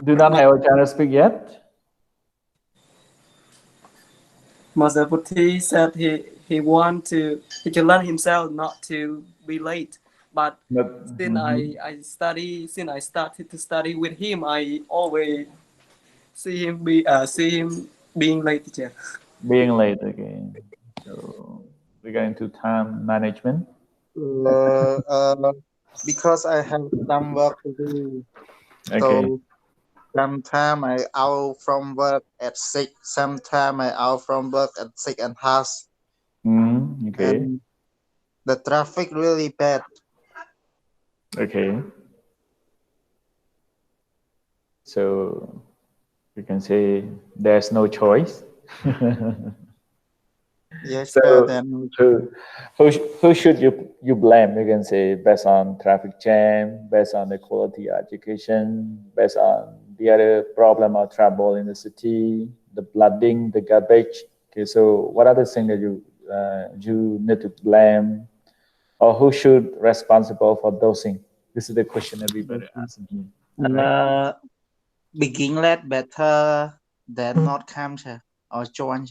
do not have a chance to speak yet? Master Putti said he want to he can learn himself not to be late. But since I started to study with him, I always see him being late, teacher. Being late again. So we're going to time management. Because I have some work to do. Okay. So sometime I out from work at 6. Sometime I out from work at 6:30. Okay. And the traffic really bad. Okay. So you can say there's no choice. Yes, So then who should you blame? You can say based on traffic jam, based on the quality education, based on the other problem or trouble in the city, the flooding, the garbage. Okay, so what are the things that you need to blame, or who should responsible for those things? This is the question everybody asking here. Right? begin late better than not come or join.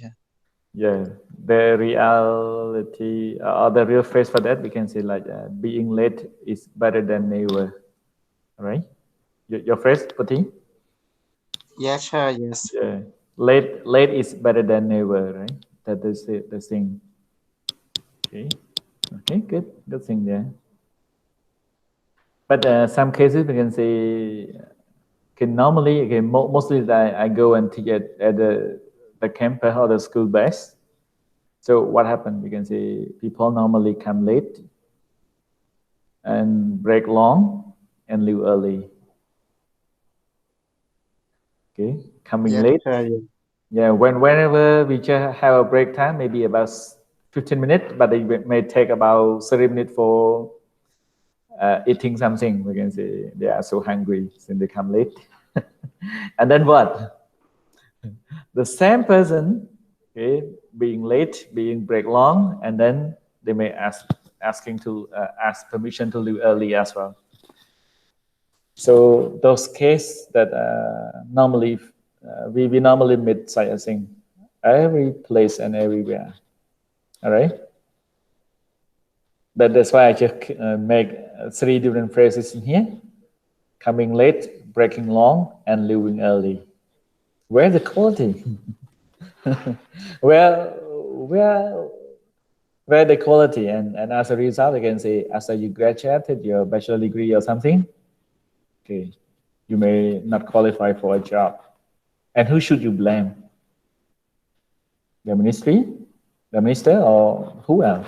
Yeah, the reality or the real phrase for that we can say like being late is better than never, right? Your phrase, Pati? Yes, sir, yes. Yeah, late is better than never, right? That is the thing. Okay, okay, good thing there. But some cases we can say, okay, normally, okay, mostly I go and teach at the campus or the school base. So what happened? We can say people normally come late and break long and leave early. Okay, coming Yes, late. sir, yes. Yeah, whenever we just have a break time, maybe about 15 minutes, but it may take about 30 minutes for eating something. We can say they are so hungry since they come late. And then what? The same person, okay, being late, being break long, and then they may asking to ask permission to leave early as well. So those cases that normally we normally meet such a thing every place and everywhere. All right. That's why I just make 3 different phrases in here: coming late, breaking long, and leaving early. Where's the quality? where where the quality? And as a result, I can say after you graduated your bachelor degree or something, okay, you may not qualify for a job. And who should you blame? The ministry, the minister, or who else?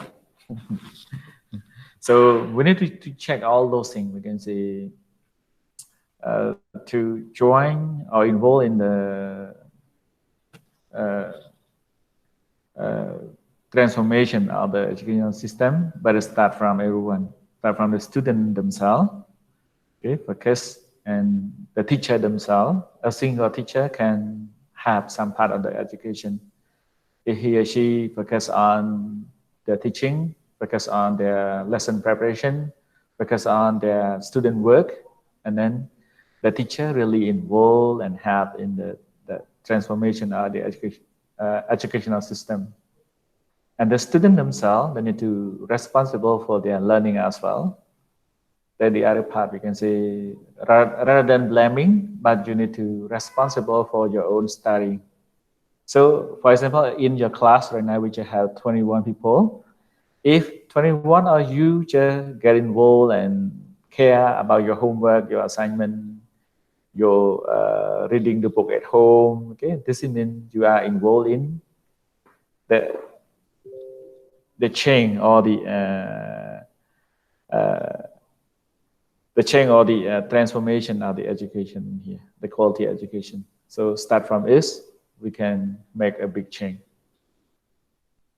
So we need to check all those things. We can say to join or involve in the transformation of the educational system, but it start from everyone, start from the student themselves, okay, focus, and the teacher themselves. A single teacher can have some part of the education. If he or she focus on the teaching, focus on their lesson preparation, focus on their student work, and then the teacher really involved and help in the transformation of the educational system. And the student themselves, they need to responsible for their learning as well. Then the other part, we can say, rather than blaming, but you need to responsible for your own study. So, for example, in your class right now, we just have 21 people. If 21 of you just get involved and care about your homework, your assignment, your reading the book at home, okay, this means you are involved in the chain or the chain or the transformation of the education in here, the quality education. So start from is, we can make a big change.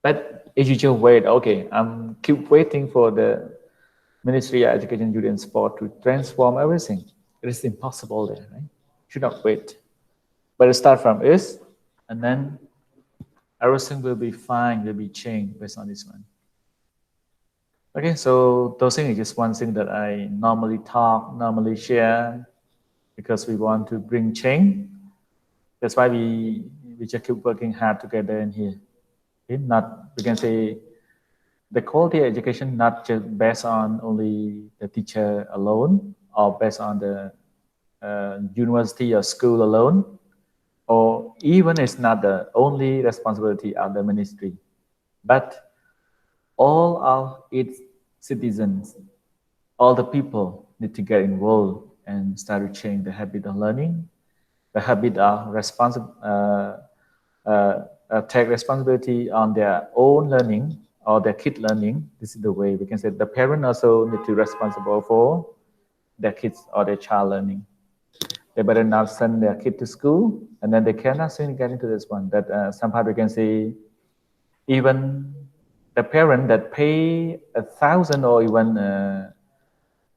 But if you just wait, okay, I'm keep waiting for the Ministry of Education, Youth and Sport to transform everything. It is impossible there, right? Should not wait. But start from is, and then everything will be fine, will be changed based on this one. Okay, so those things is just one thing that I normally share, because we want to bring change. That's why we just keep working hard together in here. Okay? Not, we can say, the quality education not just based on only the teacher alone, or based on the university or school alone, or even it's not the only responsibility of the ministry, but all of its citizens, all the people need to get involved and start to change the habit of learning, the habit of take responsibility on their own learning or their kid learning. This is the way we can say the parent also need to be responsible for their kids or their child learning. They better not send their kid to school, and then they cannot soon get into this one. That somehow we can see even the parent that pay 1,000 or even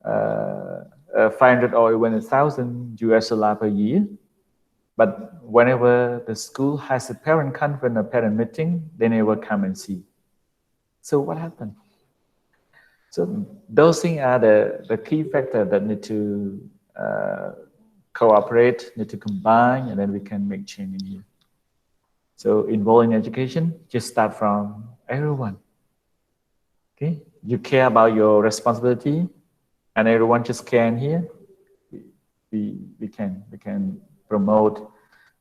500 or even 1,000 US dollar per year, but whenever the school has a parent conference or parent meeting, they never come and see. So what happened? So those things are the key factors that need to cooperate, need to combine, and then we can make change in here. So involved in education, just start from everyone. Okay, you care about your responsibility, and everyone just can here. We can promote,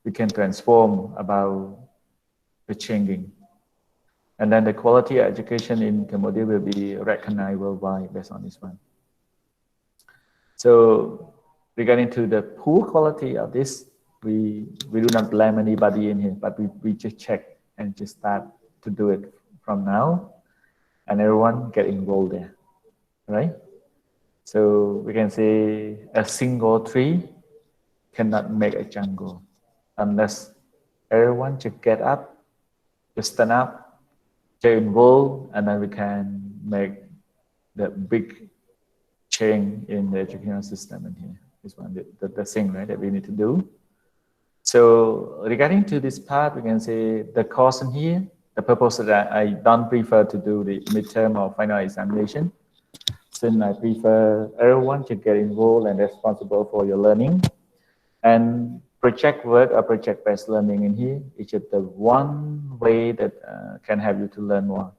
we can transform about the changing. And then the quality of education in Cambodia will be recognized worldwide based on this one. So regarding to the poor quality of this, we do not blame anybody in here, but we just check and just start to do it from now, and everyone get involved there, right? So we can say a single tree cannot make a jungle unless everyone just get up, just stand up, get involved, and then we can make the big change in the educational system in here. This one, the thing, right, that we need to do. So regarding to this part, we can say the course in here, the purpose that I don't prefer to do the midterm or final examination, since I prefer everyone to get involved and responsible for your learning. And project work or project-based learning in here is just the one way that can help you to learn more.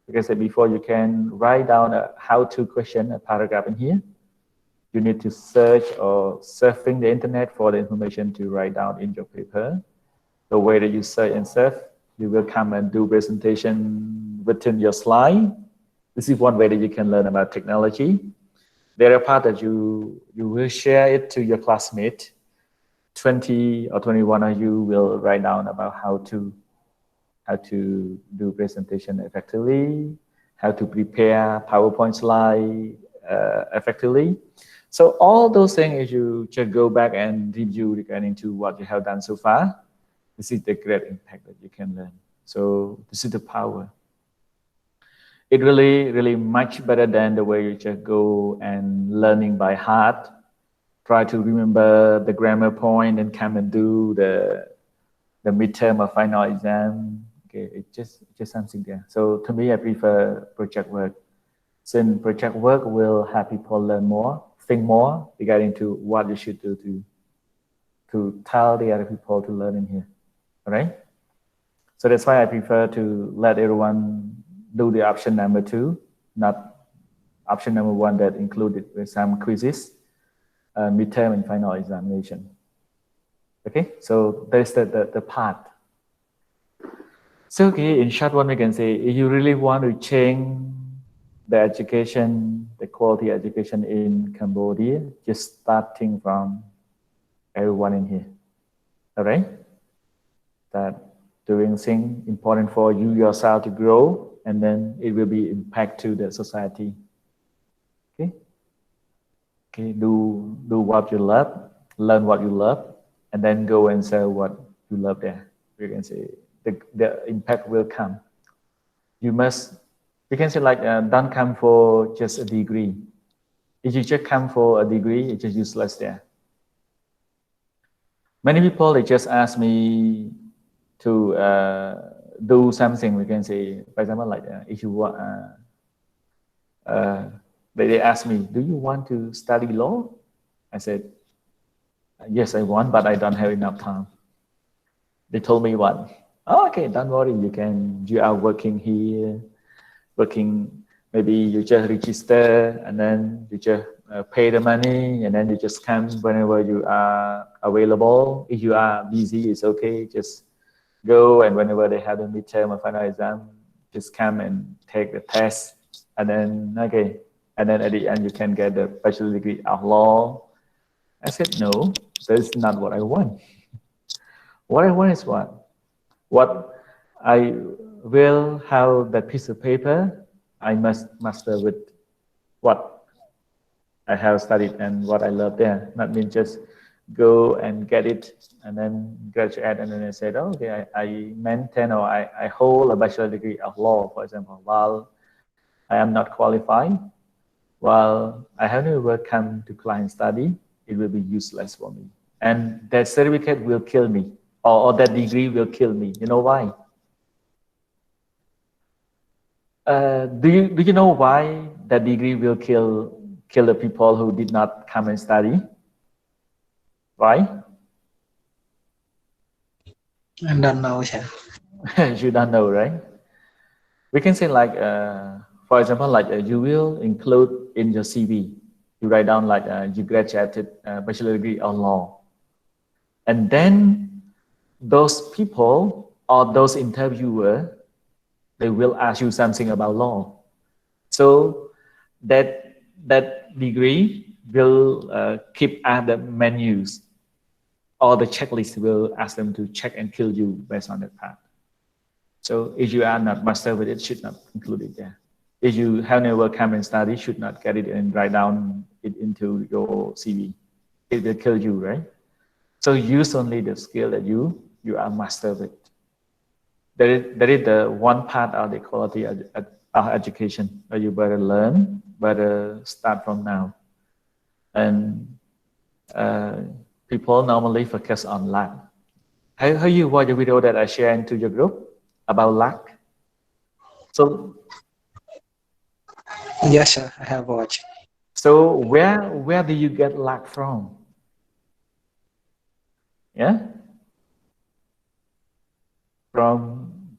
Like I said before, you can write down a how-to question, a paragraph in here. You need to search or surfing the internet for the information to write down in your paper. The way that you search and surf, you will come and do presentation within your slide. This is one way that you can learn about technology. The other part that you will share it to your classmate. 20 or 21 of you will write down about how to do presentation effectively, how to prepare PowerPoint slide effectively. So all those things, you just go back and review regarding to what you have done so far. This is the great impact that you can learn. So this is the power. It really much better than the way you just go and learning by heart, try to remember the grammar point and come and do the midterm or final exam. Okay, it's just something there. So to me, I prefer project work. Since project work will have people learn more, think more regarding to what you should do to tell the other people to learn in here. All right. So that's why I prefer to let everyone do the option number 2, not option number 1 that included with some quizzes, midterm and final examination. Okay, so there's the part. So okay, in short one we can say, if you really want to change the education, the quality education in Cambodia, just starting from everyone in here. All right? That doing things important for you yourself to grow, and then it will be impact to the society. Okay? Okay, do what you love, learn what you love, and then go and sell what you love there. We can say the impact will come. You can say like, don't come for just a degree. If you just come for a degree, it's just useless there. Many people, they just ask me to do something. We can say, for example, like if you want, they ask me, do you want to study law? I said, yes, I want, but I don't have enough time. They told me what? Oh, okay, don't worry. You are working here, maybe you just register and then you just pay the money and then you just come whenever you are available. If you are busy, it's okay. Just go, and whenever they have the midterm or final exam, just come and take the test. And then, okay. And then at the end, you can get the bachelor degree of law. I said, no, that's not what I want. What I want is what I will have that piece of paper. I must master with what I have studied and what I love there. Not mean just go and get it and then graduate and then I said, oh, okay, I maintain or I hold a bachelor degree of law, for example, while I am not qualified, while I have never come to client study, it will be useless for me. And that certificate will kill me, or that degree will kill me. You know why? Do you know why that degree will kill the people who did not come and study? Why? I don't know, sir. You don't know, right? We can say like, for example, like you will include in your CV, you write down like you graduated bachelor degree on law. And then those people or those interviewer, they will ask you something about law. So that degree will keep at the menus, or the checklist will ask them to check and kill you based on that part. So if you are not master with it, should not include it there. If you have never come and study, should not get it and write down it into your CV. It will kill you, right? So use only the skill that you are master with. That is the one part of the quality of education that you better learn, better start from now. And people normally focus on luck. Have you watched the video that I shared into your group about luck? So yes, sir, I have watched. So where do you get luck from? Yeah, from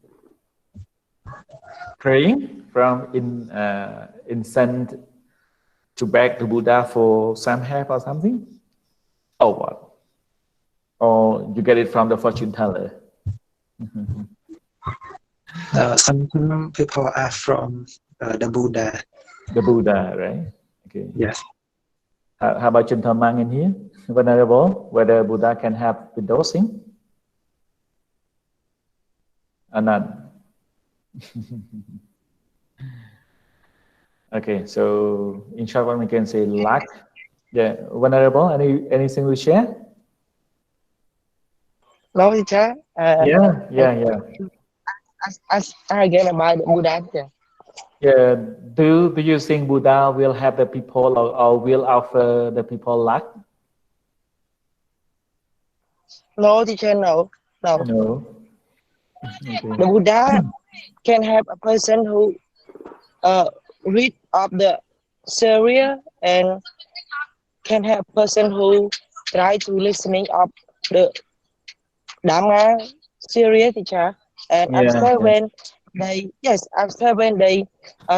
praying, from incense to beg to Buddha for some help or something, or what? Or you get it from the fortune teller? Some people are from the Buddha. The Buddha, right? Okay. Yes. How about Chintamang in here? Venerable, whether Buddha can have the dosing or not? Okay, so in short one we can say lack. Yeah, Venerable, anything to share? No, teacher. Yeah. Ask again about Buddha, teacher. Yeah. Do you think Buddha will have the people or will offer the people luck? No, teacher, no. No. The Okay. Buddha can have a person who read of the Syria and can have person who try to listening of the Dharma Syria, teacher. And Yeah. after when they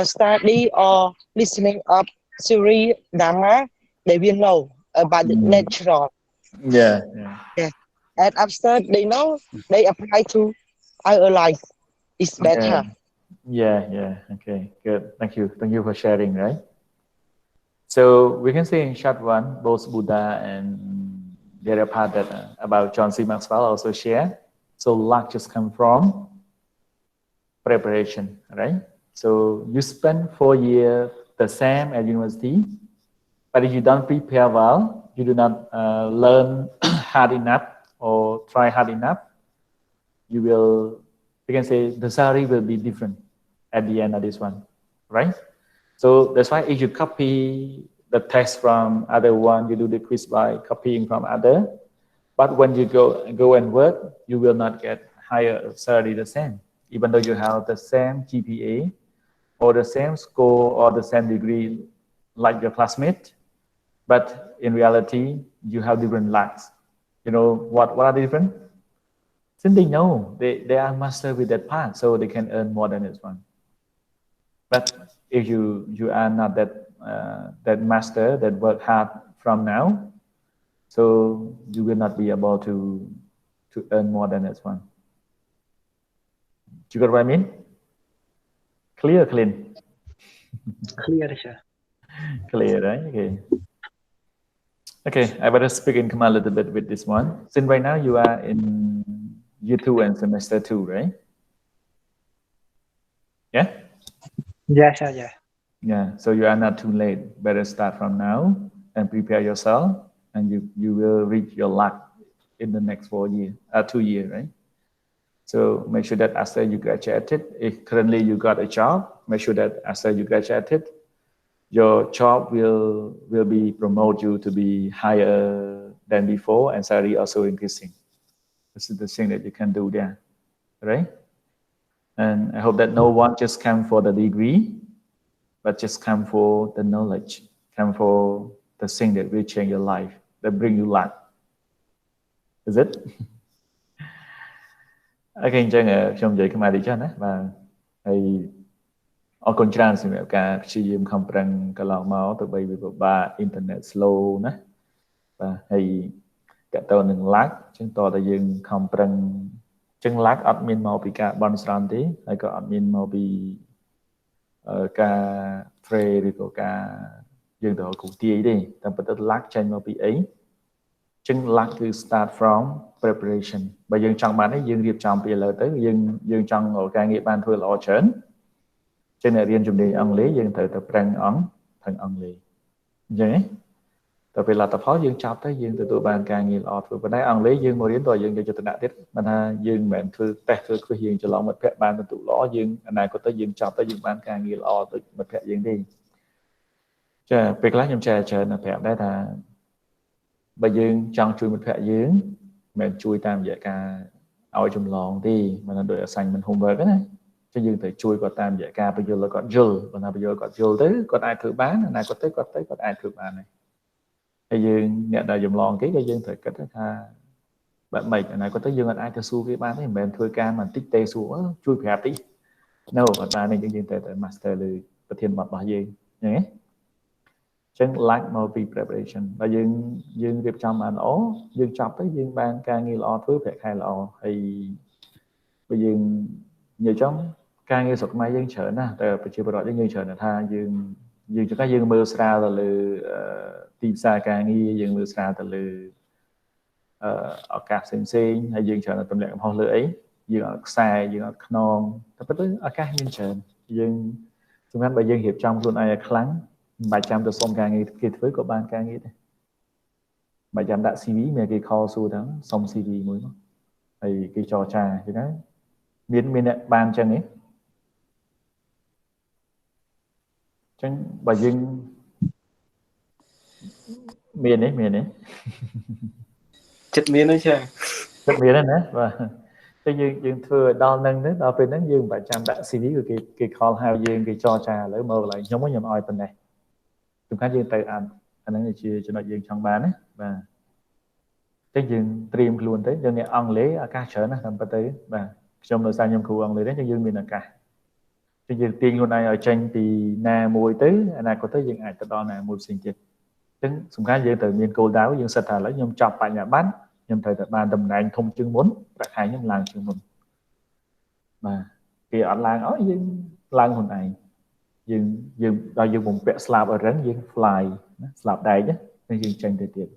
study or listening of Syria Dharma, they will know about the Mm. natural. Yeah. Yeah. And after they know, they apply to our life. It's Yeah. better. Yeah. Okay. Good. Thank you. Thank you for sharing. Right. So we can say in short one, both Buddha and the other part that about John C. Maxwell also share. So luck just come from preparation, right? So you spend 4 years the same at university, but if you don't prepare well, you do not learn hard enough or try hard enough, you can say the salary will be different at the end of this one, right? So that's why if you copy the text from other one, you do the quiz by copying from other, but when you go and work, you will not get higher salary the same, even though you have the same GPA or the same score or the same degree like your classmate, but in reality, you have different lacks. You know what are the different? Since they know they are master with that part, so they can earn more than this one. But if you are not that master that work hard from now, so you will not be able to earn more than this one. You got what I mean? Clear, clean. Clear, teacher. Clear, right? Okay. Okay, I better speak in Khmer a little bit with this one. Since right now you are in year 2 and semester 2, right? Yeah? Yes, sir, yeah. Yeah, so you are not too late. Better start from now and prepare yourself, and you will reach your luck in the next 2 years, right? So make sure that after you graduated, if currently you got a job, make sure that after you graduated, your job will be promote you to be higher than before and salary also increasing. This is the thing that you can do there, right? And I hope that no one just come for the degree, but just come for the knowledge, come for the thing that will change your life, that bring you luck. Is it? អូខេអញ្ចឹងខ្ញុំនិយាយខ្មែរតិចចុះណាបាទហើយអរគុណច្រើនសម្រាប់ការព្យាយាមខំប្រឹងកន្លងមកទៅបីវាពិបាកអ៊ីនធឺណិត slow ណាបាទហើយតទៅនឹង lag អញ្ចឹងតតែយើងខំប្រឹងអញ្ចឹង lag អត់មានមកពីការបន់ស្រន់ទេហើយក៏អត់មានមកពីការ trade ឬក៏ការយើងទៅគូទាយទេតែប៉ុន្តែ lag ចេញមកពីអីចឹង luck គឺ start from preparation បើយើងចង់បាននេះយើងរៀបចំពីឥឡូវទៅយើងចង់ការងារបានធ្វើល្អច្រើនចឹងអ្នករៀនជំនាញអង់គ្លេសយើងត្រូវទៅប្រឹងអង់អង់គ្លេសអញ្ចឹងណាទៅពេលលទ្ធផលយើងចប់ទៅយើងទទួលបានការងារល្អធ្វើប៉ុន្តែអង់គ្លេសយើងមករៀនតើយើងយកចិត្តទុកដាក់ទៀតមិនថាយើងមិនមែនធ្វើតេស្តធ្វើquizយើងច្រឡំមិត្តភ័ក្តិបានពិន្ទុល្អយើងអនាគតទៅយើងចប់ទៅយើងបានការងារល្អដូចមិត្តភ័ក្តិយើងទេចាពេលខ្លះខ្ញុំចែកច្រើនប្រាប់ដែរថាបើយើងចង់ជួយមិត្តភ័ក្តិយើងមិនមែនជួយតាមរយៈការឲ្យចម្លងទេមិនថាដូច assignment homework ណាចឹងយើងត្រូវជួយគាត់តាមរយៈការបញ្យល់ឲ្យគាត់យល់បើថាបញ្យល់គាត់យល់ទៅគាត់អាចធ្វើបានអនាគតទៅគាត់អាចធ្វើបានដែរហើយយើងអ្នកដែលចម្លងគេក៏យើងត្រូវគិតថាបែបម៉េចអនាគតទៅយើងអាចទៅសួរគេបានទេមិនមែនធ្វើការបន្តិចទេសួរជួយប្រាប់តិច no អត់បានទេយើងត្រូវតែ master លើប្រធានបទរបស់យើងអញ្ចឹងណាចឹង lack មកពី preparation បើយើងរៀបចំបានល្អយើងចប់ទៅយើងបានការងារល្អធ្វើប្រាក់ខែល្អហើយបើយើងនិយាយចំការងារស្រុកខ្មែរយើងច្រើនណាស់តែប្រជាពលរដ្ឋយើងច្រើនថាយើង យើងចុះយើងមើលស្រាលទៅលើទីផ្សារការងារយើងមើលស្រាលទៅលើឱកាសផ្សេងៗហើយយើងច្រើនតែទម្លាក់កំហុសលើអីយើងអត់ខ្សែយើងអត់ខ្នងតែពិតទៅឱកាសមានច្រើនយើងសំខាន់បើយើងរៀបចំខ្លួនឯងឲ្យខ្លាំងមិនបាច់ចាំទៅសុំការងារគេធ្វើក៏បានការងារដែរមិនចាំដាក់ CV មានគេ call សួរថាសុំ CV មួយមកហើយគេចរចាអញ្ចឹងណាមានអ្នកបានអញ្ចឹងទេអញ្ចឹងបើយើងមានទេចិត្តមានទេចាចិត្តមានណាបាទតែយើងធ្វើឲ្យដល់នឹងទៅដល់ពេលហ្នឹងយើងមិនបាច់ចាំដាក់ CV គឺគេ call ហៅយើងគេចរចាឥឡូវមកកន្លែងខ្ញុំឲ្យប៉ុណ្ណេះសំខាន់យើងទៅអាហ្នឹងជាចំណុចយើងចង់បានណាបាទតែយើងត្រៀមខ្លួនទៅយើងអ្នកអង់គ្លេសឱកាសច្រើនណាស់តាមពិតទៅបាទខ្ញុំដោយសារខ្ញុំគ្រូអង់គ្លេសទេយើងមានឱកាសតែយើងទាញខ្លួនឯងឲ្យចេញពីណាមួយទៅអនាគតទៅយើងអាចទៅដល់ណាមួយផ្សេងទៀតអញ្ចឹងសំខាន់យើងត្រូវមានគោលដៅយើងសិតថាឥឡូវខ្ញុំចប់បញ្ញាបត្រខ្ញុំត្រូវតែបានតំណែងធំជាងមុនប្រាក់ខែខ្ញុំឡើងជាងមុនបាទគេអត់ឡើងឲ្យយើងឡើងខ្លួនឯងយើងដល់យើងបំពាក់ស្លាបអរឹងយើង fly ណាស្លាបដែកណាយើងចេញទៅទៀត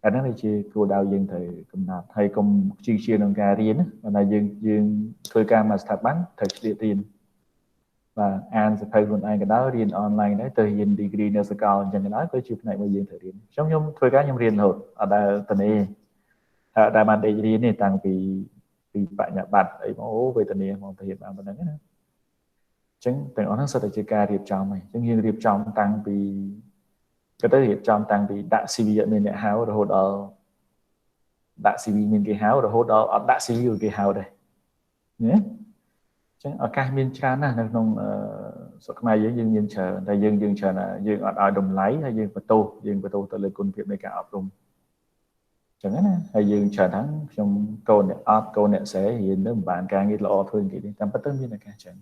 អាហ្នឹងជាគោលដៅយើងត្រូវកំណត់ហើយកុំខ្ជិលជាក្នុងការរៀនណាតែយើងធ្វើការមកស្ថាប័នត្រូវឆ្លៀតរៀនបាទអានសភៅខ្លួនឯងក៏ដោយរៀនអនឡាញដែរទៅរៀន degree នៅសាកលអញ្ចឹងក៏ដោយក៏ជាផ្នែកមួយយើងត្រូវរៀនខ្ញុំធ្វើការខ្ញុំរៀនរហូតអត់ដែលតនេតែបានដេករៀនទេតាំងពីបញ្ញាបត្រអីមកអូវេទនាមកទៅរៀនបានប៉ុណ្្នឹងណាអញ្ចឹងទាំងអស់ហ្នឹងសិតតែជាការរៀបចំហើយអញ្ចឹងយើងរៀបចំតាំងពីក៏ទៅរៀបចំតាំងពីដាក់ CV អត់មានអ្នកហៅរហូតដល់ដាក់ CV មានគេហៅរហូតដល់អត់ដាក់ CV គេហៅដែរណាអញ្ចឹងឱកាសមានច្រើនណាស់នៅក្នុងស្រុកខ្មែរយើងមានច្រើនតែយើងច្រើនយើងអត់ឲ្យតម្លៃហើយយើងបន្ទោសទៅលើគុណភាពនៃការអប់រំអញ្ចឹងណាហើយយើងច្រើនហ្នឹងខ្ញុំកូនអ្នកអត់កូនអ្នកស្រែរៀនទៅមិនបានការងារល្អធ្វើគេទេតាមពិតទៅមានឱកាសច្រើន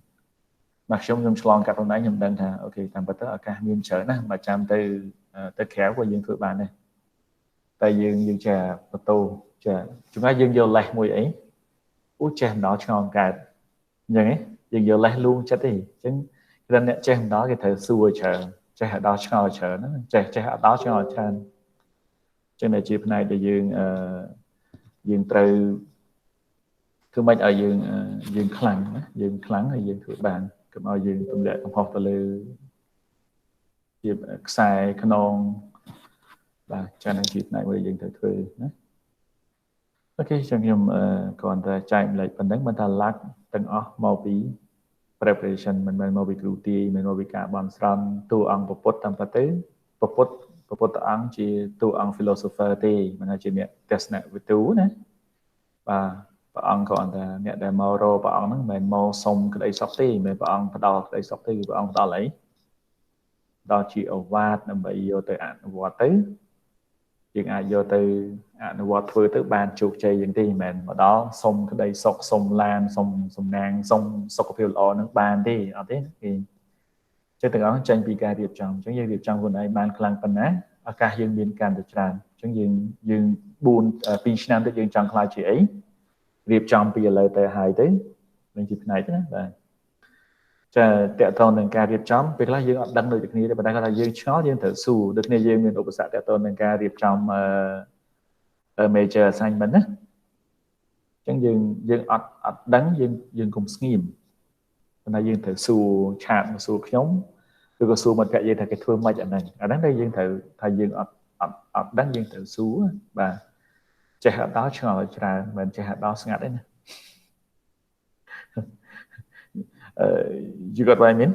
បាទខ្ញុំឆ្លងកាត់ខ្លួនឯងខ្ញុំដឹងថាអូខេតាមពិតទៅឱកាសមានច្រើនណាស់បើចាំទៅក្រៅក៏យើងធ្វើបានដែរតែយើងចេះបន្ទោចេះជួនកាលយើងយកលេសមួយអីអូចេះម្ដងឆ្ងល់កើតអញ្ចឹងយើងយកលេសលួងចិត្តទេអញ្ចឹងគ្រាន់អ្នកចេះម្ដងគេត្រូវសួរច្រើនចេះដល់ឆ្ងល់ច្រើនណាចេះអត់ដល់ឆ្ងល់ច្រើនអញ្ចឹងតែជាផ្នែកដែលយើងត្រូវគឺមិនឲ្យយើងខ្លាំងណាយើងខ្លាំងហើយយើងធ្វើបានកុំឲ្យយើងទម្លាក់កំហុសទៅលើជាខ្សែខ្នងបាទចានឹងជាផ្នែកមួយយើងត្រូវធ្វើណាអូខេចឹងខ្ញុំគ្រាន់តែចែកម្លែកប៉ុណ្្នឹងមិនថា lack ទាំងអស់មកពី preparation មិនមែនមកពីគ្រូទាយមិនមកពីការបន់ស្រន់តួអង្គពុទ្ធតាមពិតទៅពុទ្ធអង្គជាតួអង្គ philosopher ទេមិនថាជាអ្នកទស្សនវិទូណាបាទព្រះអង្គគ្រាន់តែអ្នកដែលមករកព្រះអង្គហ្នឹងមិនមែនមកសុំក្តីសុខទេមិនមែនព្រះអង្គផ្ដល់ក្តីសុខទេគឺព្រះអង្គផ្ដល់អីដល់ជាឱវាទដើម្បីយកទៅអនុវត្តទៅយើងអាចយកទៅអនុវត្តធ្វើទៅបានជោគជ័យយ៉ាងទេមិនមែនមកដល់សុំក្តីសុខសុំឡានសុំសំណាងសុំសុខភាពល្អនឹងបានទេអត់ទេគេចេះទាំងអស់ចេញពីការរៀបចំអញ្ចឹងយើងរៀបចំខ្លួនឯងបានខ្លាំងប៉ុណ្ណាឱកាសយើងមានកាន់តែច្រើនអញ្ចឹងយើង2ឆ្នាំទៅយើងចង់ខ្លាចជាអីរៀបចំពីឥឡូវទៅហើយទៅនឹងជាផ្នែកណាបាទចាតកតងនឹងការរៀបចំពេលខ្លះយើងអត់ដឹងដូចគ្នាទេប៉ុន្តែគាត់ថាយើងឆ្ងល់យើងត្រូវស៊ូដូចគ្នាយើងមានឧបសគ្គតកតងនឹងការរៀបចំ major assignment ណាអញ្ចឹងយើងអត់ដឹងយើងកុំស្ងៀមប៉ុន្តែយើងត្រូវស៊ូឆាតមកស៊ូខ្ញុំឬក៏ស៊ូមិត្តភក្តិយើងថាគេធ្វើម៉េចអាហ្នឹងដែលយើងត្រូវថាយើងអត់ដឹងយើងត្រូវស៊ូបាទចេះអត់ដល់ឆ្ងល់ច្រើនមិនចេះអត់ដល់ស្ងាត់ទេណាyou got what I mean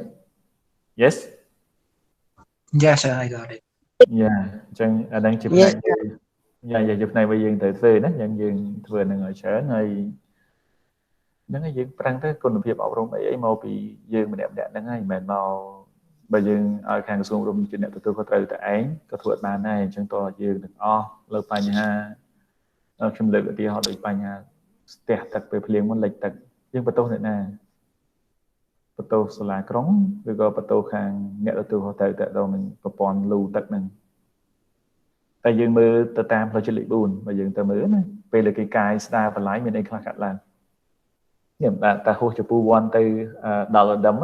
yes sir I got it យ៉ាអញ្ចឹងអាហ្នឹងជាផ្នែកជាផ្នែកមួយយើងត្រូវធ្វើណាយើងធ្វើនឹងឲ្យច្រើនហើយហ្នឹងហើយយើងប្រាំងទៅគុណភាពអប់រំអីមកពីយើងម្នាក់ហ្នឹងហើយមិនមែនមកបើយើងឲ្យខាងក្រសួងអប់រំជាអ្នកទទួលខុសត្រូវតែឯងក៏ធ្វើបានដែរអញ្ចឹងតើយើងទាំងអស់លើបញ្ហាខ្ញុំលើកឧទាហរណ៍ដូចបញ្ហាស្ទះទឹកពេលភ្លៀងមុនលិចទឹកយើងបន្ទោសអ្នកណាបន្ទោសសាលាក្រុងឬក៏បន្ទោសខាងអ្នកទទួលខុសត្រូវទៅដល់នឹងប្រព័ន្ធលូទឹកហ្នឹងតែយើងមើលទៅតាមផ្លូវចិត្តលេខ4បើយើងទៅមើលណាពេលគេកាយស្ដារបន្លាយមានអីខ្លះកាត់ឡើងខ្ញុំតែហោះចំពោះវ័នទៅដល់ដុំ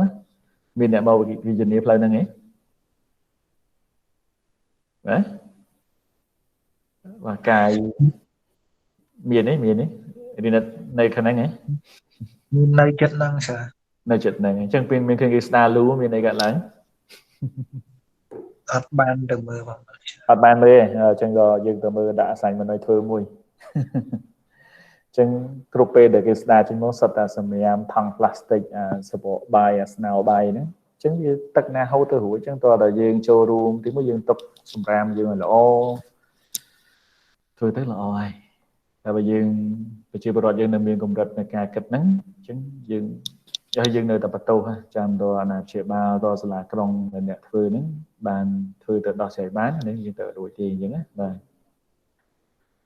មានអ្នកមកវិញ្ញាណផ្លូវហ្នឹងឯង và cái miền ấy đi nơi khả năng ấy nơi chất năng sir nơi chất này chẳng pin mình cái star lú miền này gạt láng ở ban đừng mơ bằng ở ban mê chẳng gò dừng từ mưa đã sành mà nơi thưa mùi chẳng group để cái star chính nó sắp ta sầm yam thằng plastic support by nào by nữa chẳng như tất na hậu từ hữu chẳng to là dương showroom thì mới dương tập sum ram dương là ô thôi tức là ôiแต่ว่าយើងប្រជាពលរដ្ឋយើងនៅមានកម្រិតในការគិតហ្នឹងអញ្ចឹងយើងនៅតែបន្ទោសចាំដល់អាណាព្យាបាលដល់សាលាក្រុងដែលអ្នកធ្វើហ្នឹងបានធ្វើទៅដោះស្រាយបាននេះយើងទៅរួចទេអញ្ចឹងណាបាទ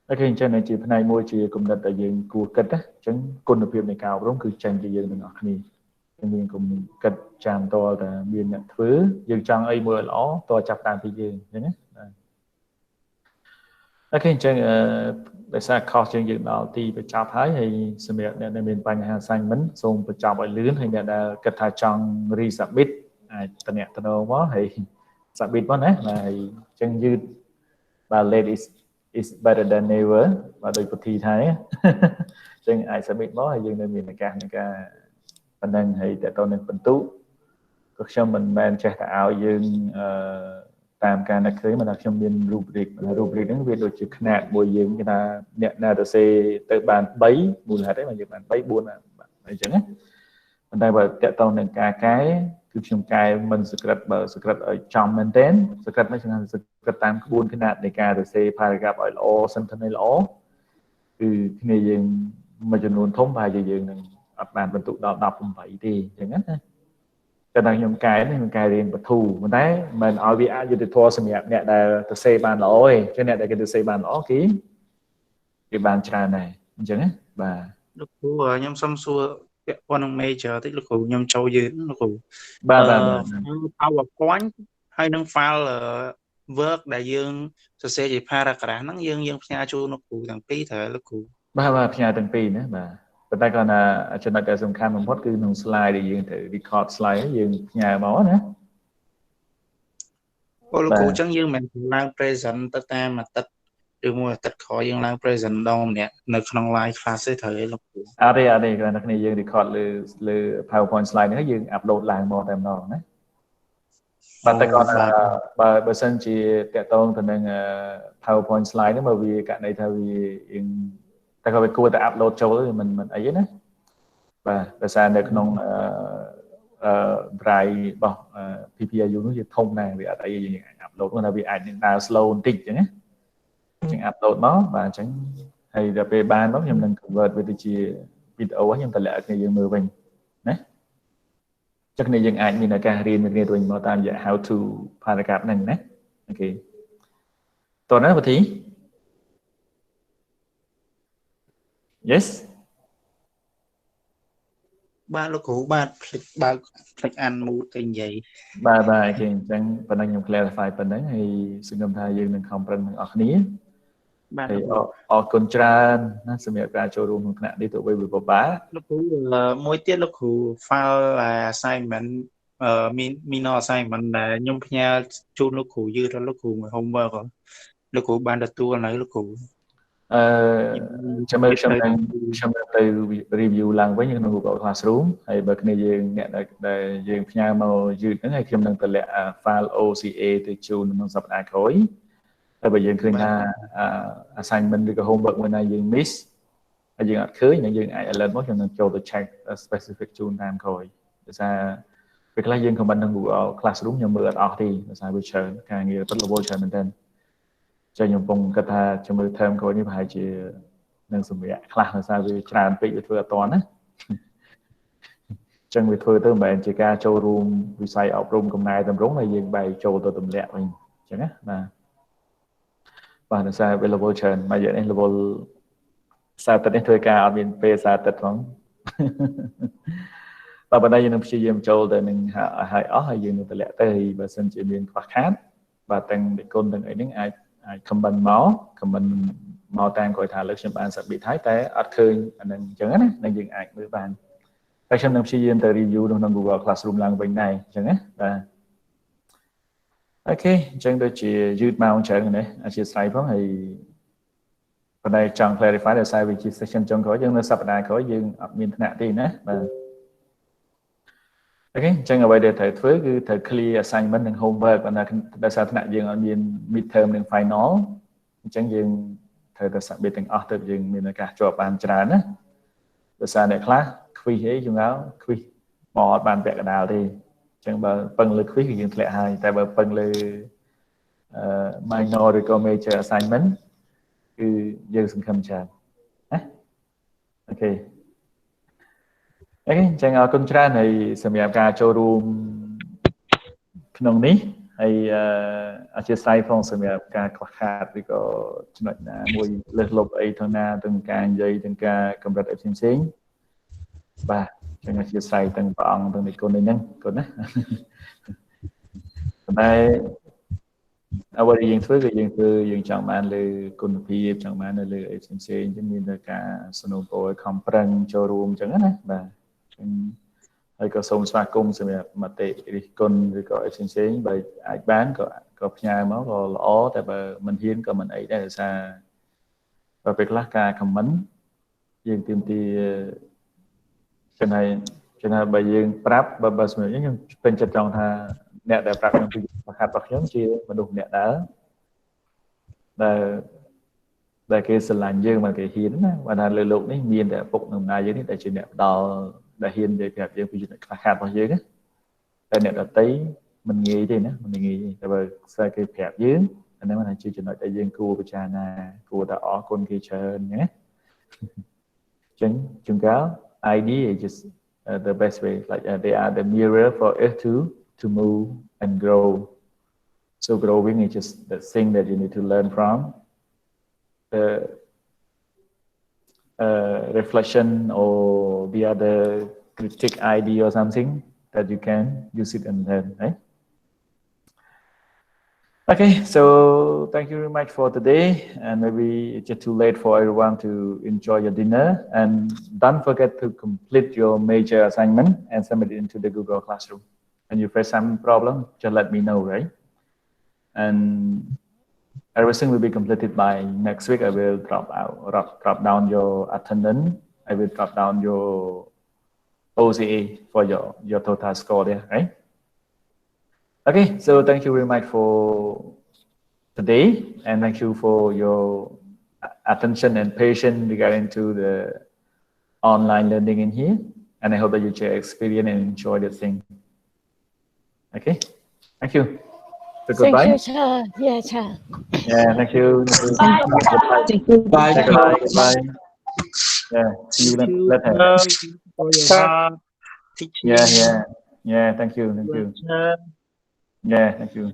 តែគេអញ្ចឹងជាផ្នែកមួយជាគំនិតដែលយើងគួរគិតណាអញ្ចឹងគុណភាពនៃការអប់រំគឺចេញពីយើងទាំងអស់គ្នាយើងគុំគិតចាំដល់តែមានអ្នកធ្វើយើងចង់អីមួយល្អតើចាប់តាមពីយើងអញ្ចឹងណាអូខេអញ្ចឹងដោយសារខុសជាងយើងដល់ទីបញ្ចប់ហើយសម្រាប់អ្នកដែលមានបញ្ហា assignment សូមបញ្ចប់ឲ្យលឿនហើយអ្នកដែលគិតថាចង់ resubmit អាចតំណែងមកហើយ submit មកណាហើយអញ្ចឹងយឺតបាទ late is better than never បាទដោយពុធីថាអញ្ចឹងអាច submit មកហើយយើងនៅមានឱកាសនៃការប៉ុណ្ណឹងហើយតើតើនឹងបន្ទុកក៏ខ្ញុំមិនមែនចេះតែឲ្យយើងតាមការនឹកឃើញមកថាខ្ញុំមាន rubric ហ្នឹងវាដូចជាຂະຫນາດមួយយើងគេថាអ្នកណាទៅសេទៅបាន3មូលហេតុអីមកយើងបាន3 4អញ្ចឹងណាប៉ុន្តែបើតកតងនឹងការកែគឺខ្ញុំកែមិនសក្រិតបើសក្រិតឲ្យចំមែនទែនសក្រិតនេះខ្ញុំសក្រិតតាមក្បួនຂະຫນາດនៃការទៅសេ paragraph ឲ្យល្អសន្ទនាល្អគឺគ្នាយើងមួយចំនួនធំប្រហែលជាយើងនឹងអត់បានបន្ទុកដល់18ទេអញ្ចឹងណាតែខ្ញុំកែនេះខ្ញុំកែរៀងបទូប៉ុន្តែមិនឲ្យវាអយុត្តិធម៌សម្រាប់អ្នកដែលទៅសេបានល្អទេchứអ្នកដែលគេទៅសេបានល្អគេបានច្រើនដែរអញ្ចឹងណាបាទលោកគ្រូខ្ញុំសុំសួរពាក់ព័ន្ធនឹង major តិចលោកគ្រូខ្ញុំចូលយឺនលោកគ្រូបាទ PowerPoint ហើយនឹង file work ដែលយើងសរសេរជា paragraph ហ្នឹងយើងផ្ញើជូនលោកគ្រូទាំងពីរត្រូវលោកគ្រូបាទផ្ញើទាំងពីរណាបាទប៉ុន្តែគាត់ថាចំណុចដែលសំខាន់បំផុតគឺក្នុង slide ដែលយើងត្រូវ record slide យើងផ្ញើមកណាលោកគ្រូអញ្ចឹងយើងមិនឡើង present ទៅតាមអាទិត្យឬមួយអាទិត្យក្រោយយើងឡើង present ដងម្នាក់នៅក្នុង live class ទេត្រូវទេលោកគ្រូអត់ទេគ្រាន់តែគ្នាយើង record លើ PowerPoint slide ហ្នឹងយើង upload ឡើងមកតែម្ដងណាបាទតែគាត់បើសិនជាតកតងទៅនឹង PowerPoint slide ហ្នឹងមកវាករណីថាវាតែគាត់វាគួរតែ upload ចូលមិនអីទេណាបាទដោយសារនៅក្នុងdrive របស់ PPIU នោះវាធំណាស់វាអត់អីយើងអាច upload មកថាវាអាចនឹងដើរ slow បន្តិចអញ្ចឹងណាអញ្ចឹង upload មកបាទអញ្ចឹងហើយដល់ពេលបានមកខ្ញុំនឹង convert វាទៅជាវីដេអូខ្ញុំតម្លាក់ឲ្យយើងមើលវិញណាចឹងនេះយើងអាចមានឱកាសរៀនគ្នាទៅវិញមកតាមរយៈ how to paragraph ហ្នឹងណាអូខេតោះណាវិធី yes បាទលោកគ្រូបាទភ្លេចបើកភ្លេចអានមូទៅនិយាយបាទអូខេអញ្ចឹងប៉ុណ្ណឹងខ្ញុំ clarify ប៉ុណ្ណឹងហើយសង្ឃឹមថាយើងនឹងខំប្រឹងទាំងអស់គ្នាបាទអរគុណច្រើនណាសម្រាប់ការចូលរួមក្នុងថ្នាក់នេះទៅវិញវាពិបាកលោកគ្រូមួយទៀតលោកគ្រូ file assignment minor assignment ដែលខ្ញុំផ្ញើជូនលោកគ្រូយឺតដល់លោកគ្រូមួយ homework លោកគ្រូបានទទួលនៅលោកគ្រូចាំមើលខ្ញុំទៅ review ឡើងវិញក្នុង Google Classroom ហើយបើគ្នាយើងអ្នកដែលយើងផ្ញើមកយឺតហ្នឹងហើយខ្ញុំនឹងតម្លាក់ file OCA ទៅជូនក្នុងសប្តាហ៍ក្រោយហើយបើយើងឃើញថា assignment ឬក៏ homework មួយណាយើង miss ហើយយើងអត់ឃើញយើងអាច alert មកខ្ញុំនឹងចូលទៅ check specific ជូនតាមក្រោយដោយសារពេលខ្លះយើង comment ក្នុង Google Classroom ខ្ញុំមើលអត់អស់ទេដោយសារវាច្រើនការងារពិតល្វល់ច្រើនមែនទែនចឹងខ្ញុំកំពុងគិតថាជំរឿ term ក្រោយនេះប្រហែលជានឹងសម្រាប់ខ្លះដោយសារវាច្រើនពេកវាធ្វើអត់តាន់ណាចឹងវាធ្វើទៅមិនមែនជាការចូលរួមវិស័យអប់រំកំណែតម្រង់ហើយយើងបែរចូលទៅទម្លាក់វិញចឹងណាបាទដោយសារវា level ច្រើនមកយកនេះ level សារទឹកនេះធ្វើការអត់មានពេលសារទឹកផងតែបណ្ដៃយើងនឹងព្យាយាមចូលទៅនឹងហើយអស់ហើយយើងនឹងទម្លាក់ទៅបើសិនជាមានខ្វះខាតបាទទាំងនិគុណទាំងអីហ្នឹងអាច comment មកតាមគាត់ថាលើខ្ញុំបាន submit ហើយតែអត់ឃើញអានឹងអញ្ចឹងណានឹងយើងអាចមើលបានតែខ្ញុំនឹងព្យាយាមទៅ review ក្នុង Google Classroom ឡើងវិញដែរអញ្ចឹងណាបាទ Okay, chẳng đôi chỉ dư màu chẳng này, chia sẻ phong thì phần này chẳng clarify là sai vì chỉ section trong có nhưng nó sắp đại có nhưng miền nạ thì nè và okay, chẳng ở đây để thầy thuế cứ thầy clear assignment and homework và là đại sao nạ nhưng ở miền midterm and final chẳng nhưng thầy đã sắp biệt tình author nhưng miền cả cho bàn trà nữa đại sao này class quiz ấy chúng áo quiz mò bàn vẽ cái nào thì chẳng bờ phần lực quiz thì dừng lại hai tại bờ phần lực minor or major assignment គឺយើងសង្ឃឹមច្រើនណាអូខេអញ្ចឹងអរគុណច្រើនហើយសម្រាប់ការចូលរួមក្នុងនេះហើយអធិស្ឋានផងសម្រាប់ការខ្វះខាតឬក៏ចំណុចណាមួយលើសលប់អីថងណាទាំងការនិយាយទាំងការកម្រិតអីផ្សេងៗបាទអញ្ចឹងអធិស្ឋានទាំងព្រះអង្គទាំងនិគុណនេះគុណណាតែអ្វីយើងធ្វើគឺយើងចង់បានលើគុណភាពចង់បាននៅលើអីផ្សេងៗចឹងមានតែការសនុពរខំប្រឹងចូលរួមចឹងណាបាទចឹងហើយក៏សូមស្វាគមន៍សម្រាប់មតិរិះគន់ឬក៏អីផ្សេងៗបើអាចបានក៏ផ្ញើមកក៏ល្អតែបើមិនហ៊ានក៏មិនអីដែរដោយសារបើពេលខ្លះការ comment យើងទាមទារចឹងហើយបើយើងប្រាប់បើសម្រាប់ខ្ញុំពេញចិត្តចង់ថាអ្នកដែលប្រាប់ខ្ញុំពីបង្ហាត់របស់ខ្ញុំជាមនុស្សម្នាក់ដែលគេស្រឡាញ់យើងមកគេហ៊ានណាបើថាលើโลกនេះមានតែពុកនឹងណាយើងនេះដែលជាអ្នកផ្ដល់ដែលហ៊ាននិយាយប្រាប់យើងពីចំណុចខ្វះខាតរបស់យើងណាតែអ្នកដទៃមិនងាយទេណាមិនងាយទេតែបើស្អីគេប្រាប់យើងអានេះมันជាចំណុចដែលយើងគួរពិចារណាគួរតែអរគុណគេច្រើនណាចឹងជួនកាល ID is just the best way like they are the mirror for us to move and grow. So growing is just the thing that you need to learn from. The reflection or the other critic idea or something that you can use it and learn, right? Okay, so thank you very much for today, and maybe it's just too late for everyone to enjoy your dinner, and don't forget to complete your major assignment and submit it into the Google Classroom. And you face some problem, just let me know, right? And everything will be completed by next week. I will drop down your attendance. I will drop down your OCA for your total score there, right? Okay, so thank you very much for today, and thank you for your attention and patience regarding to the online learning in here. And I hope that you share experience and enjoy the thing. Okay, thank you. So goodbye. Thank you, Cha. Yeah, Cha. Yeah, thank you. Bye. Goodbye. Goodbye. Yeah, see you later. For your help, teaching. Yeah. Thank you. Lecture. Yeah, thank you.